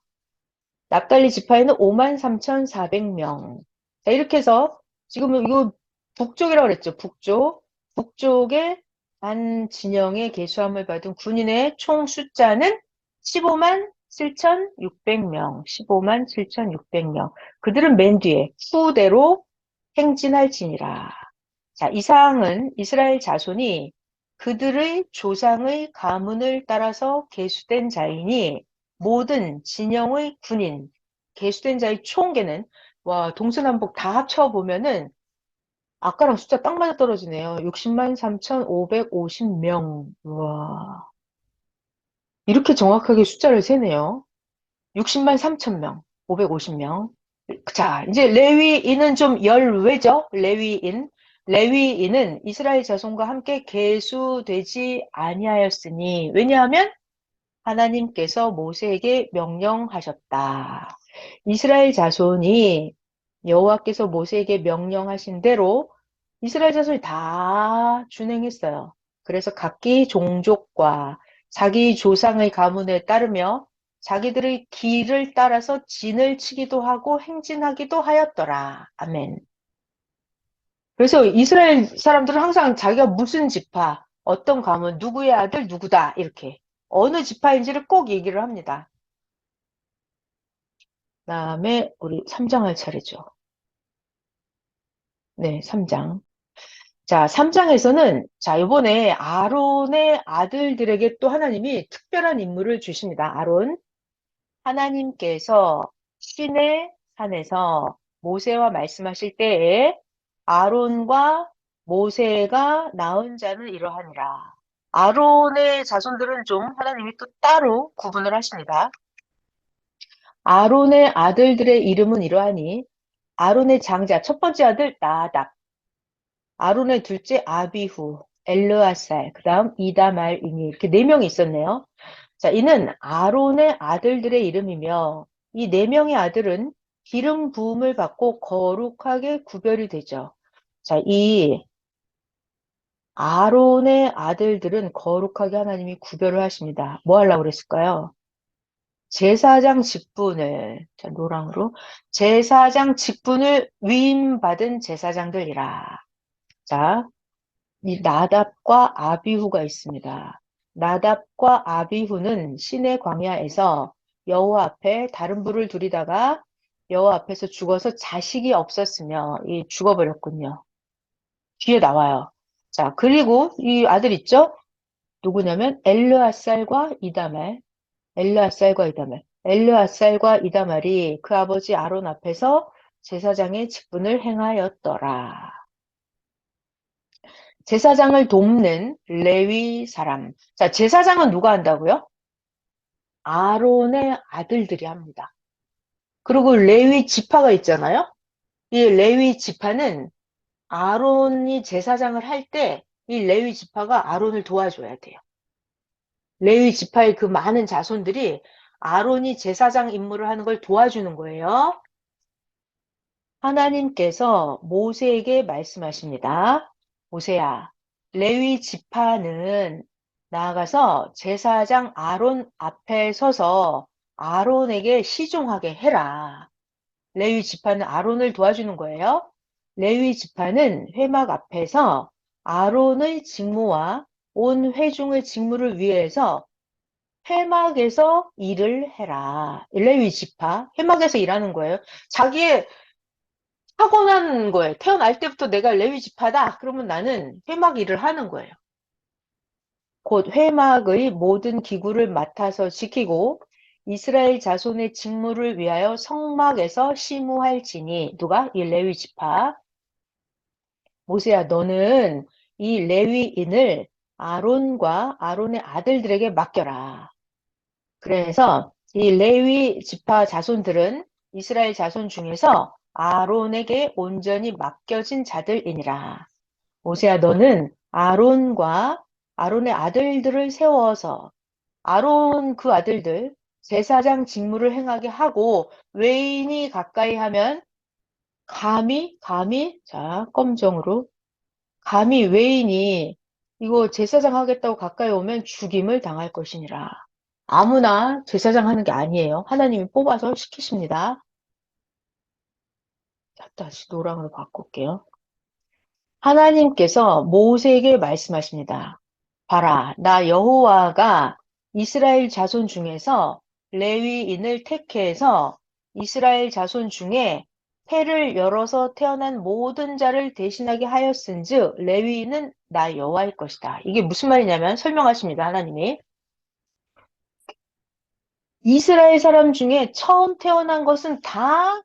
납달리 지파에는 5만 3,400명. 자, 이렇게 해서 지금 이거 북쪽이라고 그랬죠. 북쪽. 북쪽에 한 진영의 계수함을 받은 군인의 총 숫자는 15만 7,600명, 15만 7,600명. 그들은 맨 뒤에 후대로 행진할지니라. 자, 이상은 이스라엘 자손이 그들의 조상의 가문을 따라서 계수된 자이니 모든 진영의 군인, 계수된 자의 총계는 와, 동서남북 다 합쳐보면은 아까랑 숫자 딱 맞아 떨어지네요. 60만 3,550명. 와, 이렇게 정확하게 숫자를 세네요. 60만 3천 명, 550명. 자, 이제 레위인은 좀 열외죠? 레위인. 레위인은 이스라엘 자손과 함께 계수되지 아니하였으니, 왜냐하면 하나님께서 모세에게 명령하셨다. 이스라엘 자손이 여호와께서 모세에게 명령하신 대로 이스라엘 자손이 다 준행했어요. 그래서 각기 종족과 자기 조상의 가문에 따르며 자기들의 길을 따라서 진을 치기도 하고 행진하기도 하였더라. 아멘. 그래서 이스라엘 사람들은 항상 자기가 무슨 지파, 어떤 가문, 누구의 아들, 누구다, 이렇게. 어느 지파인지를 꼭 얘기를 합니다. 그다음에 우리 3장 할 차례죠. 네, 3장. 자, 3장에서는 자, 이번에 아론의 아들들에게 또 하나님이 특별한 임무를 주십니다. 아론. 하나님께서 시내 산에서 모세와 말씀하실 때에 아론과 모세가 낳은 자는 이러하니라. 아론의 자손들은 좀 하나님이 또 따로 구분을 하십니다. 아론의 아들들의 이름은 이러하니 아론의 장자 첫 번째 아들 나답, 아론의 둘째 아비후, 엘르아살, 그 다음 이다말이니 이렇게 네 명이 있었네요. 자, 이는 아론의 아들들의 이름이며 이 네 명의 아들은 기름 부음을 받고 거룩하게 구별이 되죠. 자, 이 아론의 아들들은 거룩하게 하나님이 구별을 하십니다. 뭐 하려고 그랬을까요? 제사장 직분을, 자, 노랑으로, 제사장 직분을 위임받은 제사장들이라. 자, 이 나답과 아비후가 있습니다. 나답과 아비후는 시내 광야에서 여호와 앞에 다른 불을 두리다가 여호와 앞에서 죽어서 자식이 없었으며 이 죽어버렸군요. 뒤에 나와요. 자, 그리고 이 아들 있죠? 누구냐면 엘르아살과 이다말. 엘르아살과 이다말. 엘르아살과 이다말이 그 아버지 아론 앞에서 제사장의 직분을 행하였더라. 제사장을 돕는 레위 사람. 자, 제사장은 누가 한다고요? 아론의 아들들이 합니다. 그리고 레위 지파가 있잖아요. 이 레위 지파는 아론이 제사장을 할 때 이 레위 지파가 아론을 도와줘야 돼요. 레위 지파의 그 많은 자손들이 아론이 제사장 임무를 하는 걸 도와주는 거예요. 하나님께서 모세에게 말씀하십니다. 모세야, 레위 지파는 나아가서 제사장 아론 앞에 서서 아론에게 시종하게 해라. 레위 지파는 아론을 도와주는 거예요. 레위 지파는 회막 앞에서 아론의 직무와 온 회중의 직무를 위해서 회막에서 일을 해라. 레위 지파, 회막에서 일하는 거예요. 자기의 타고난 거예요. 태어날 때부터 내가 레위 지파다. 그러면 나는 회막 일을 하는 거예요. 곧 회막의 모든 기구를 맡아서 지키고 이스라엘 자손의 직무를 위하여 성막에서 시무할지니 누가? 이 레위 지파. 모세야 너는 이 레위인을 아론과 아론의 아들들에게 맡겨라. 그래서 이 레위 지파 자손들은 이스라엘 자손 중에서 아론에게 온전히 맡겨진 자들이니라. 모세야 너는 아론과 아론의 아들들을 세워서 아론 그 아들들 제사장 직무를 행하게 하고 외인이 가까이 하면 감히 자 검정으로 감히 외인이 이거 제사장 하겠다고 가까이 오면 죽임을 당할 것이니라. 아무나 제사장 하는 게 아니에요. 하나님이 뽑아서 시키십니다. 자, 다시 노랑으로 바꿀게요. 하나님께서 모세에게 말씀하십니다. 봐라, 나 여호와가 이스라엘 자손 중에서 레위인을 택해서 이스라엘 자손 중에 태를 열어서 태어난 모든 자를 대신하게 하였은즉 레위인은 나 여호와일 것이다. 이게 무슨 말이냐면 설명하십니다. 하나님이 이스라엘 사람 중에 처음 태어난 것은 다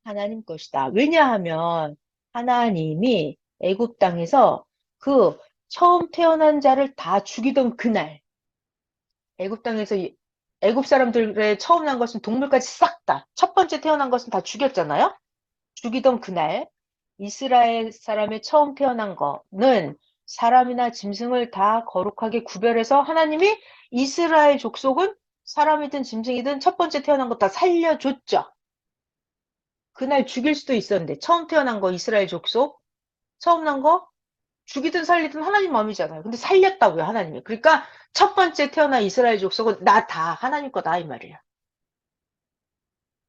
하나님 것이다. 왜냐하면 하나님이 애굽 땅에서 그 처음 태어난 자를 다 죽이던 그날 애굽 땅에서 애굽 사람들의 처음 난 것은 동물까지 싹 다 첫 번째 태어난 것은 다 죽였잖아요. 죽이던 그날 이스라엘 사람의 처음 태어난 거는 사람이나 짐승을 다 거룩하게 구별해서 하나님이 이스라엘 족속은 사람이든 짐승이든 첫 번째 태어난 거 다 살려줬죠. 그날 죽일 수도 있었는데 처음 태어난 거 이스라엘 족속 처음 난 거 죽이든 살리든 하나님 마음이잖아요. 근데 살렸다고요, 하나님이. 그러니까 첫 번째 태어난 이스라엘 족속은 나 다 하나님 거다 이 말이에요.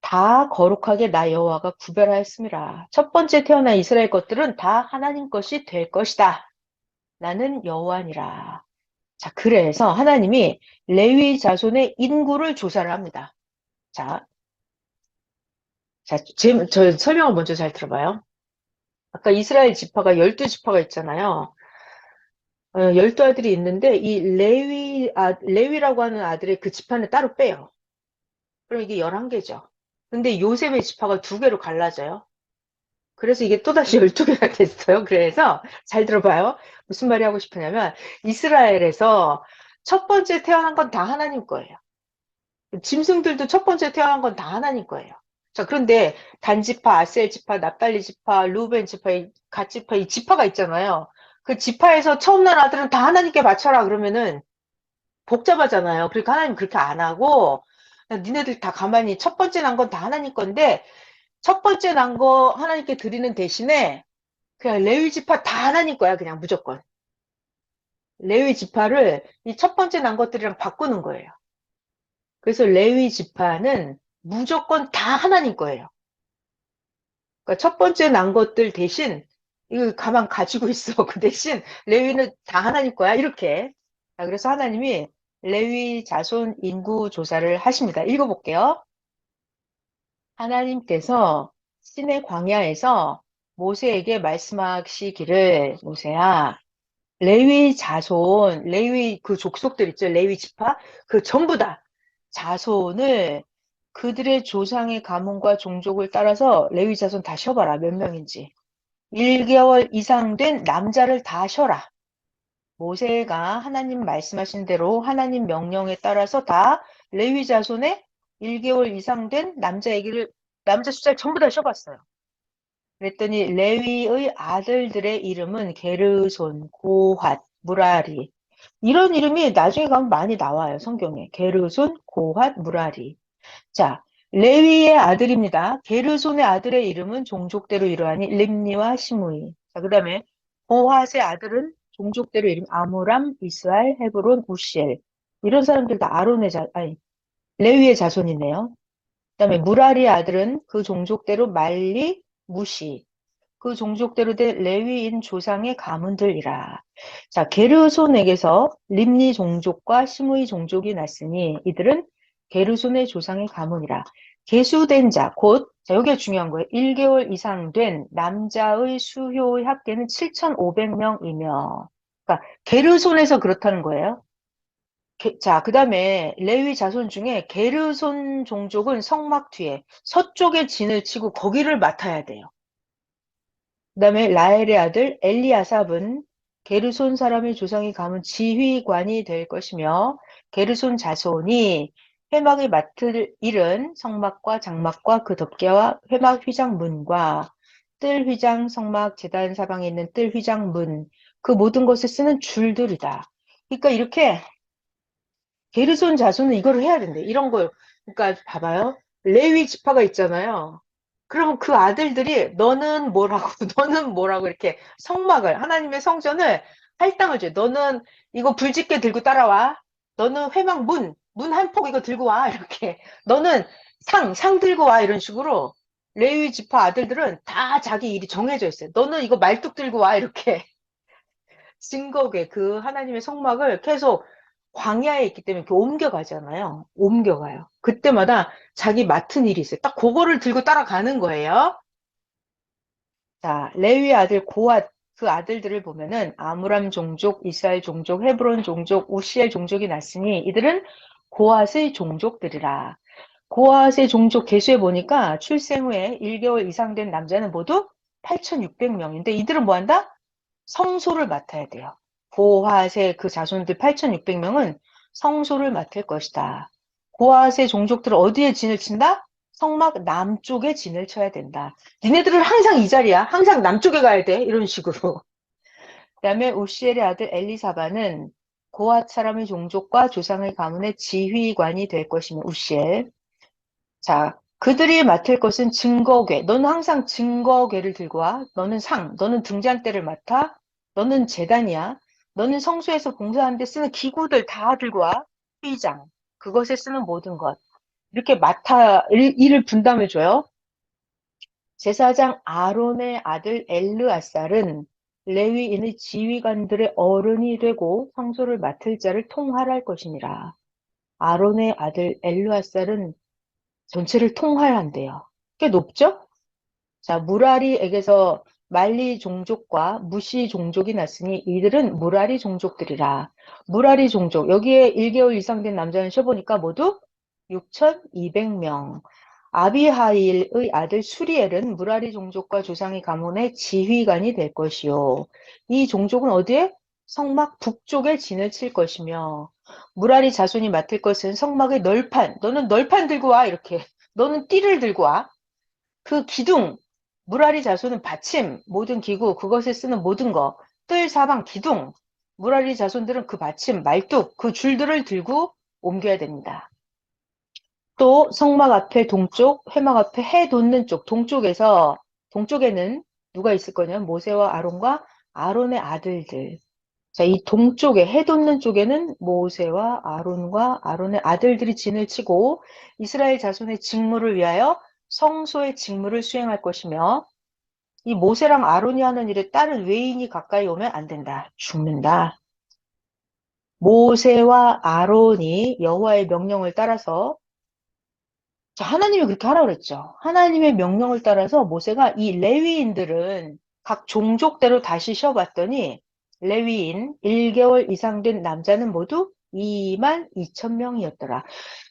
다 거룩하게 나 여호와가 구별하였습니다. 첫 번째 태어난 이스라엘 것들은 다 하나님 것이 될 것이다. 나는 여호와니라. 자, 그래서 하나님이 레위 자손의 인구를 조사를 합니다. 자, 저 설명을 먼저 잘 들어봐요. 아까 이스라엘 지파가 12지파가 있잖아요. 12아들이 있는데 이 레위라고 하는 아들의 그 지파는 따로 빼요. 그럼 이게 11개죠. 근데 요셉의 지파가 2개로 갈라져요. 그래서 이게 또다시 12개가 됐어요. 그래서 잘 들어봐요. 무슨 말이 하고 싶으냐면 이스라엘에서 첫 번째 태어난 건 다 하나님 거예요. 짐승들도 첫 번째 태어난 건 다 하나님 거예요. 자, 그런데 단지파, 아셀 지파, 납달리 지파, 루벤 지파, 갓 지파, 이 지파가 있잖아요. 그 지파에서 처음 난 아들은 다 하나님께 바쳐라 그러면은 복잡하잖아요. 그러니까 하나님 그렇게 안 하고 그냥 니네들 다 가만히 첫 번째 난 건 다 하나님 건데 첫 번째 난 거 하나님께 드리는 대신에 그냥 레위 지파 다 하나님 거야. 그냥 무조건. 레위 지파를 이 첫 번째 난 것들이랑 바꾸는 거예요. 그래서 레위 지파는 무조건 다 하나님 거예요. 그러니까 첫 번째 난 것들 대신 이거 가만 가지고 있어. 그 대신 레위는 다 하나님 거야. 이렇게. 자, 그래서 하나님이 레위 자손 인구 조사를 하십니다. 읽어볼게요. 하나님께서 신의 광야에서 모세에게 말씀하시기를 모세야 레위 자손, 레위 그 족속들 있죠. 레위 지파 그 전부 다 자손을 그들의 조상의 가문과 종족을 따라서 레위 자손 다 쉬어봐라. 몇 명인지. 1개월 이상 된 남자를 다 쉬어라. 모세가 하나님 말씀하신 대로 하나님 명령에 따라서 다 레위 자손의 1개월 이상 된 남자 숫자를 전부 다 쉬어봤어요. 그랬더니 레위의 아들들의 이름은 게르손, 고핫, 무라리. 이런 이름이 나중에 가면 많이 나와요, 성경에. 게르손, 고핫, 무라리. 자, 레위의 아들입니다. 게르손의 아들의 이름은 종족대로 이러하니 림니와 시므이. 자, 그 다음에 고핫의 아들은 종족대로 이름 아므람, 이스라엘, 헤브론, 우시엘. 이런 사람들 다 레위의 자손이네요. 그 다음에 무라리의 아들은 그 종족대로 말리, 무시. 그 종족대로 된 레위인 조상의 가문들이라. 자, 게르손에게서 림니 종족과 시므이 종족이 났으니 이들은 게르손의 조상의 가문이라. 계수된 자, 곧, 자, 여기가 중요한 거예요. 1개월 이상 된 남자의 수효의 합계는 7,500명이며, 그러니까 게르손에서 그렇다는 거예요. 자, 그 다음에 레위 자손 중에 게르손 종족은 성막 뒤에 서쪽에 진을 치고 거기를 맡아야 돼요. 그 다음에 라헬의 아들 엘리아삽은 게르손 사람의 조상이 가문 지휘관이 될 것이며 게르손 자손이 회막을 맡을 일은 성막과 장막과 그 덮개와 회막 휘장 문과 뜰 휘장 성막 제단 사방에 있는 뜰 휘장 문 그 모든 것을 쓰는 줄들이다. 그러니까 이렇게 게르손 자손은 이거를 해야 된대. 이런 걸 그러니까 봐봐요. 레위 지파가 있잖아요. 그러면 그 아들들이 너는 뭐라고 너는 뭐라고 이렇게 성막을 하나님의 성전을 할당을 줘. 너는 이거 불짓게 들고 따라와. 너는 회막 문 한 폭 이거 들고 와. 이렇게. 너는 상 들고 와. 이런 식으로 레위 지파 아들들은 다 자기 일이 정해져 있어요. 너는 이거 말뚝 들고 와. 이렇게. 증거계, 그 하나님의 성막을 계속 광야에 있기 때문에 이렇게 옮겨가잖아요. 옮겨가요. 그때마다 자기 맡은 일이 있어요. 딱 그거를 들고 따라가는 거예요. 자, 레위 아들 고앗, 그 아들들을 보면은 아므람 종족, 이스라엘 종족, 헤브론 종족, 우시엘 종족이 났으니 이들은 고앗의 종족들이라. 고아스의 종족 개수에 보니까 출생 후에 1개월 이상 된 남자는 모두 8,600명인데 이들은 뭐 한다? 성소를 맡아야 돼요. 고아스의 그 자손들 8,600명은 성소를 맡을 것이다. 고아스의 종족들은 어디에 진을 친다? 성막 남쪽에 진을 쳐야 된다. 니네들은 항상 이 자리야. 항상 남쪽에 가야 돼. 이런 식으로. 그다음에 우시엘의 아들 엘리사바는 고앗 사람의 종족과 조상의 가문의 지휘관이 될 것이며 우시엘. 자, 그들이 맡을 것은 증거궤. 너는 항상 증거궤를 들고 와. 너는 상, 너는 등잔대를 맡아. 너는 제단이야. 너는 성소에서 봉사하는 데 쓰는 기구들 다 들고 와. 휘장, 그것에 쓰는 모든 것. 이렇게 맡아 일을 분담해 줘요. 제사장 아론의 아들 엘르아살은 레위인의 지휘관들의 어른이 되고 성소를 맡을 자를 통할할 것이니라. 아론의 아들 엘르아살은 전체를 통할한대요. 꽤 높죠? 자, 무라리에게서 말리 종족과 무시 종족이 났으니 이들은 무라리 종족들이라. 무라리 종족, 여기에 1개월 이상 된 남자는 쉬어보니까 모두 6,200명. 아비하일의 아들 수리엘은 무라리 종족과 조상의 가문의 지휘관이 될 것이요. 이 종족은 어디에? 성막 북쪽에 진을 칠 것이며 무라리 자손이 맡을 것은 성막의 널판. 너는 널판 들고 와 이렇게. 너는 띠를 들고 와. 그 기둥, 무라리 자손은 받침, 모든 기구, 그것에 쓰는 모든 거, 뜰, 사방, 기둥. 무라리 자손들은 그 받침, 말뚝, 그 줄들을 들고 옮겨야 됩니다. 또 성막 앞에 동쪽, 회막 앞에 해 돋는 쪽, 동쪽에는 누가 있을 거냐면 모세와 아론과 아론의 아들들. 자, 이 동쪽에 해 돋는 쪽에는 모세와 아론과 아론의 아들들이 진을 치고 이스라엘 자손의 직무를 위하여 성소의 직무를 수행할 것이며 이 모세랑 아론이 하는 일에 다른 외인이 가까이 오면 안 된다. 죽는다. 모세와 아론이 여호와의 명령을 따라서 자, 하나님이 그렇게 하라고 그랬죠. 하나님의 명령을 따라서 모세가 이 레위인들은 각 종족대로 다시 쉬어봤더니 레위인 1개월 이상 된 남자는 모두 2만 2천 명이었더라.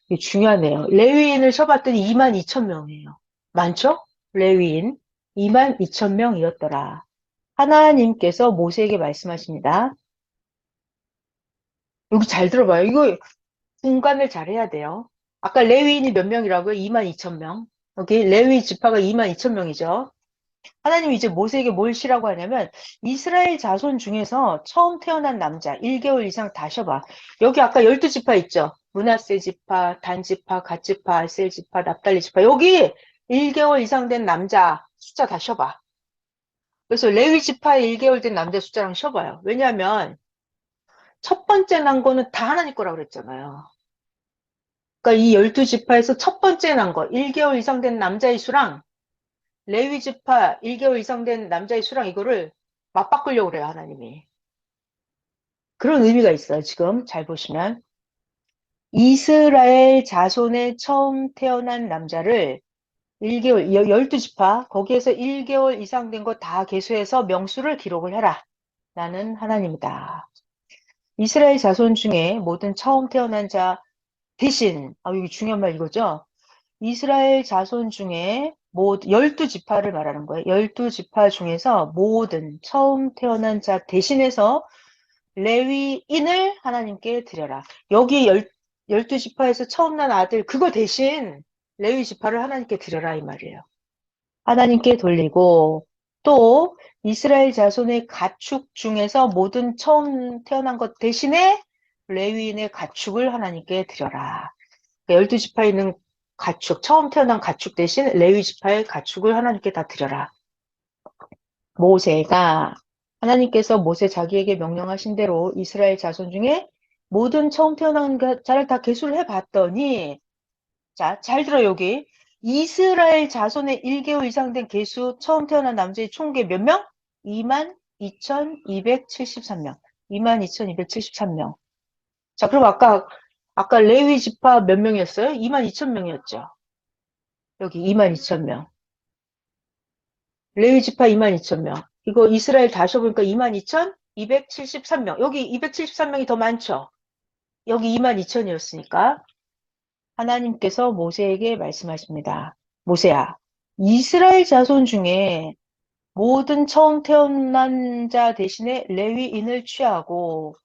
이게 중요하네요. 레위인을 쉬어봤더니 2만 2천 명이에요. 많죠? 레위인 2만 2천 명이었더라. 하나님께서 모세에게 말씀하십니다. 여기 잘 들어봐요. 이거 분간을 잘 해야 돼요. 아까 레위인이 몇 명이라고요? 2만 2천 명. 여기 레위 지파가 2만 2천 명이죠. 하나님이 이제 모세에게 뭘 시라고 하냐면 이스라엘 자손 중에서 처음 태어난 남자 1개월 이상 다 쉬어봐. 여기 아까 12지파 있죠? 므낫세 지파, 단 지파, 갓 지파, 아셀 지파, 납달리 지파. 여기 1개월 이상 된 남자 숫자 다 쉬어봐. 그래서 레위 지파에 1개월 된 남자 숫자랑 쉬어봐요. 왜냐하면 첫 번째 난 거는 다 하나님 거라고 그랬잖아요. 그러니까 이 12지파에서 첫 번째 난 거, 1개월 이상 된 남자의 수랑 레위 지파 1개월 이상 된 남자의 수랑 이거를 맞바꾸려고 그래요, 하나님이. 그런 의미가 있어요, 지금. 잘 보시면. 이스라엘 자손의 처음 태어난 남자를 1개월, 12지파, 거기에서 1개월 이상 된 거 다 계수해서 명수를 기록을 해라. 나는 하나님이다. 이스라엘 자손 중에 모든 처음 태어난 자 대신, 여기 중요한 말 이거죠? 이스라엘 자손 중에 12지파를 말하는 거예요. 12지파 중에서 모든 처음 태어난 자 대신해서 레위인을 하나님께 드려라. 여기 12지파에서 처음 난 아들 그거 대신 레위 지파를 하나님께 드려라 이 말이에요. 하나님께 돌리고 또 이스라엘 자손의 가축 중에서 모든 처음 태어난 것 대신에 레위인의 가축을 하나님께 드려라. 12지파에 있는 가축, 처음 태어난 가축 대신 레위 지파의 가축을 하나님께 다 드려라. 모세가 하나님께서 모세 자기에게 명령하신 대로 이스라엘 자손 중에 모든 처음 태어난 자를 다 계수를 해봤더니 자, 잘 들어 여기 이스라엘 자손의 1개월 이상 된 계수 처음 태어난 남자의 총계 몇 명? 2만 2,273명. 22,273명. 자, 그럼 아까 레위 지파 몇 명이었어요? 22,000명이었죠. 여기 22,000명. 레위 지파 22,000명. 이거 이스라엘 다시 해보니까 22,273명. 여기 273명이 더 많죠? 여기 22,000이었으니까. 하나님께서 모세에게 말씀하십니다. 모세야, 이스라엘 자손 중에 모든 처음 태어난 자 대신에 레위인을 취하고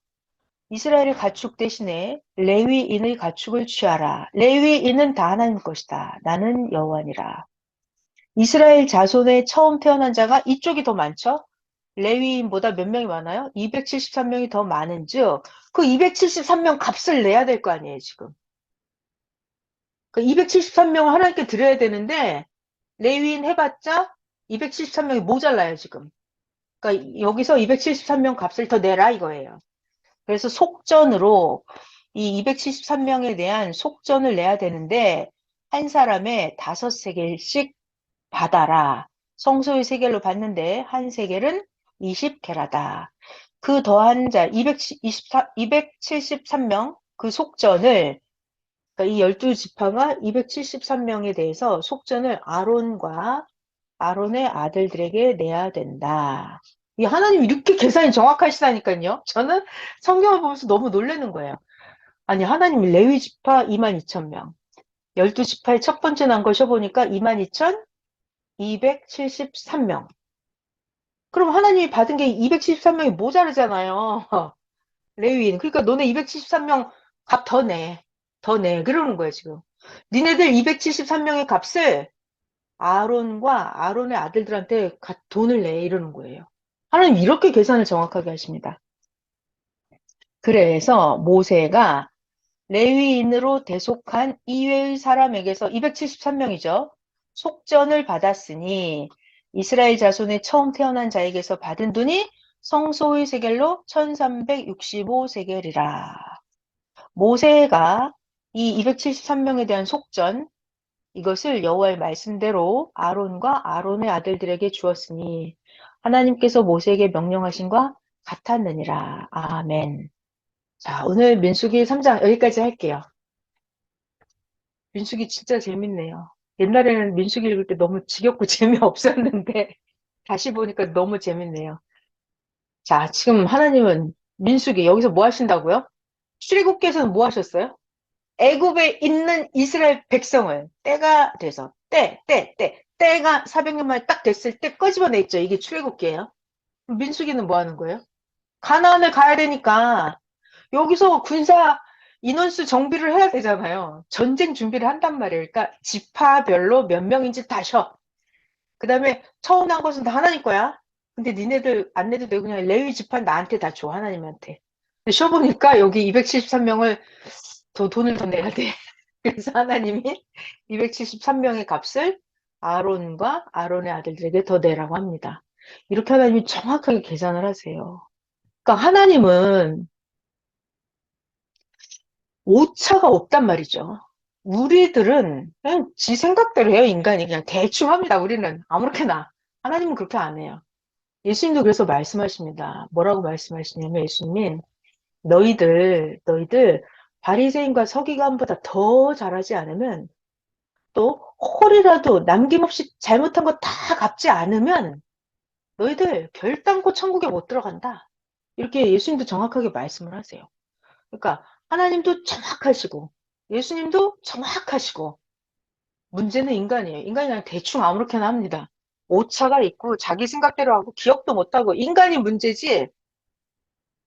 이스라엘의 가축 대신에 레위인의 가축을 취하라. 레위인은 다 하나님 것이다. 나는 여호와니라. 이스라엘 자손의 처음 태어난 자가 이쪽이 더 많죠? 레위인보다 몇 명이 많아요? 273명이 더 많은즉 그 273명 값을 내야 될 거 아니에요, 지금. 그 273명을 하나님께 드려야 되는데 레위인 해봤자 273명이 모자라요, 지금. 그러니까 여기서 273명 값을 더 내라 이거예요. 그래서 속전으로 이 273명에 대한 속전을 내야 되는데 한 사람에 5세겔씩 받아라. 성소의 세겔로 받는데 한 세겔은 20게라다. 그 더한 자 273명 그 속전을 그러니까 이 12지파가 273명에 대해서 속전을 아론의 아들들에게 내야 된다. 이 하나님 이렇게 계산이 정확하시다니까요. 저는 성경을 보면서 너무 놀라는 거예요. 아니 하나님이 레위 지파 22,000명, 12지파의 첫 번째 난 거 쉬어보니까 22,273명. 그럼 하나님이 받은 게 273명이 모자르잖아요. 레위인. 그러니까 너네 273명 값 더 내. 더 내. 그러는 거예요, 지금. 니네들 273명의 값을 아론과 아론의 아들들한테 돈을 내. 이러는 거예요. 하나님 이렇게 계산을 정확하게 하십니다. 그래서 모세가 레위인으로 대속한 이외의 사람에게서 273명이죠. 속전을 받았으니 이스라엘 자손의 처음 태어난 자에게서 받은 돈이 성소의 세겔로 1365세겔이라. 모세가 이 273명에 대한 속전 이것을 여호와의 말씀대로 아론과 아론의 아들들에게 주었으니 하나님께서 모세에게 명령하신과 같았느니라. 아멘. 자, 오늘 민수기 3장 여기까지 할게요. 민수기 진짜 재밌네요. 옛날에는 민수기 읽을 때 너무 지겹고 재미없었는데 다시 보니까 너무 재밌네요. 자, 지금 하나님은 민수기 여기서 뭐 하신다고요? 출애굽기에서는 뭐 하셨어요? 애굽에 있는 이스라엘 백성을 때가 돼서 때가 400년 만에 딱 됐을 때 끄집어냈죠. 이게 출애굽기예요. 민수기는 뭐 하는 거예요? 가나안을 가야 되니까 여기서 군사 인원수 정비를 해야 되잖아요. 전쟁 준비를 한단 말이에요. 그러니까 지파별로 몇 명인지 다 쉬어. 그 다음에 처음 난 것은 다 하나님 거야. 근데 니네들 안 내도 되고 그냥 레위 지파 나한테 다 줘. 하나님한테. 근데 쉬어보니까 여기 273명을 돈을 더 내야 돼. 그래서 하나님이 273명의 값을 아론과 아론의 아들들에게 더 내라고 합니다. 이렇게 하나님이 정확하게 계산을 하세요. 그러니까 하나님은 오차가 없단 말이죠. 우리들은 그냥 지 생각대로 해요, 인간이. 그냥 대충 합니다, 우리는. 아무렇게나. 하나님은 그렇게 안 해요. 예수님도 그래서 말씀하십니다. 뭐라고 말씀하시냐면 예수님이 너희들 바리새인과 서기관보다 더 잘하지 않으면 또 홀이라도 남김없이 잘못한 거 다 갚지 않으면 너희들 결단코 천국에 못 들어간다. 이렇게 예수님도 정확하게 말씀을 하세요. 그러니까 하나님도 정확하시고 예수님도 정확하시고 문제는 인간이에요. 인간이 그냥 대충 아무렇게나 합니다. 오차가 있고 자기 생각대로 하고 기억도 못하고 인간이 문제지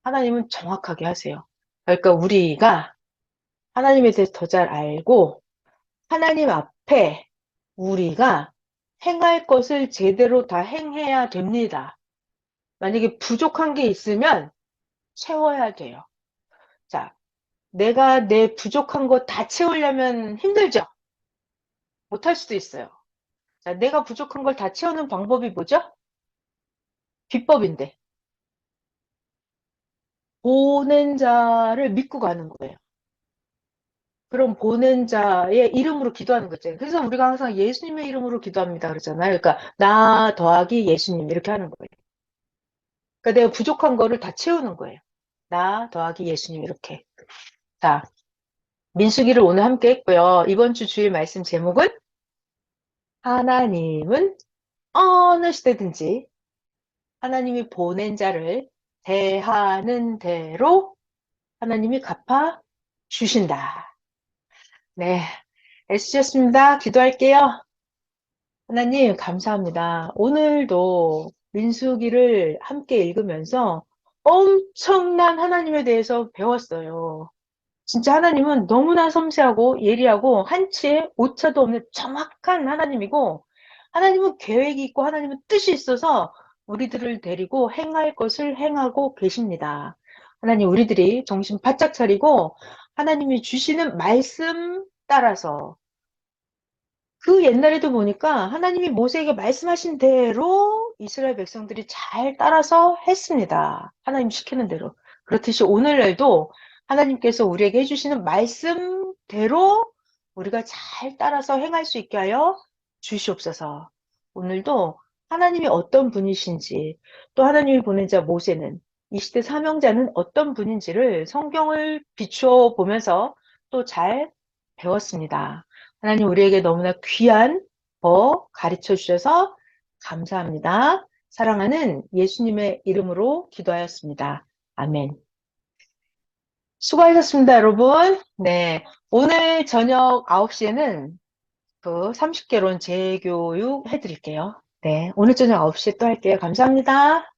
하나님은 정확하게 하세요. 그러니까 우리가 하나님에 대해서 더 잘 알고 하나님 앞에 우리가 행할 것을 제대로 다 행해야 됩니다. 만약에 부족한 게 있으면 채워야 돼요. 자, 내가 내 부족한 거 다 채우려면 힘들죠? 못할 수도 있어요. 자, 내가 부족한 걸 다 채우는 방법이 뭐죠? 비법인데. 보낸 자를 믿고 가는 거예요. 그럼 보낸 자의 이름으로 기도하는 거죠. 그래서 우리가 항상 예수님의 이름으로 기도합니다. 그러잖아요. 그러니까 나 더하기 예수님 이렇게 하는 거예요. 그러니까 내가 부족한 거를 다 채우는 거예요. 나 더하기 예수님 이렇게. 자, 민수기를 오늘 함께 했고요. 이번 주 주일 말씀 제목은 하나님은 어느 시대든지 하나님이 보낸 자를 대하는 대로 하나님이 갚아 주신다. 네, 애쓰셨습니다. 기도할게요. 하나님, 감사합니다. 오늘도 민수기를 함께 읽으면서 엄청난 하나님에 대해서 배웠어요. 진짜 하나님은 너무나 섬세하고 예리하고 한치의 오차도 없는 정확한 하나님이고, 하나님은 계획이 있고 하나님은 뜻이 있어서 우리들을 데리고 행할 것을 행하고 계십니다. 하나님, 우리들이 정신 바짝 차리고 하나님이 주시는 말씀 따라서, 그 옛날에도 보니까 하나님이 모세에게 말씀하신 대로 이스라엘 백성들이 잘 따라서 했습니다. 하나님 시키는 대로. 그렇듯이 오늘날도 하나님께서 우리에게 해주시는 말씀대로 우리가 잘 따라서 행할 수 있게 하여 주시옵소서. 오늘도 하나님이 어떤 분이신지, 또 하나님이 보낸 자 모세는, 이 시대 사명자는 어떤 분인지를 성경을 비추어 보면서 또 잘 배웠습니다. 하나님 우리에게 너무나 귀한 법 가르쳐 주셔서 감사합니다. 사랑하는 예수님의 이름으로 기도하였습니다. 아멘. 수고하셨습니다, 여러분. 네. 오늘 저녁 9시에는 그 30개론 재교육 해드릴게요. 네. 오늘 저녁 9시에 또 할게요. 감사합니다.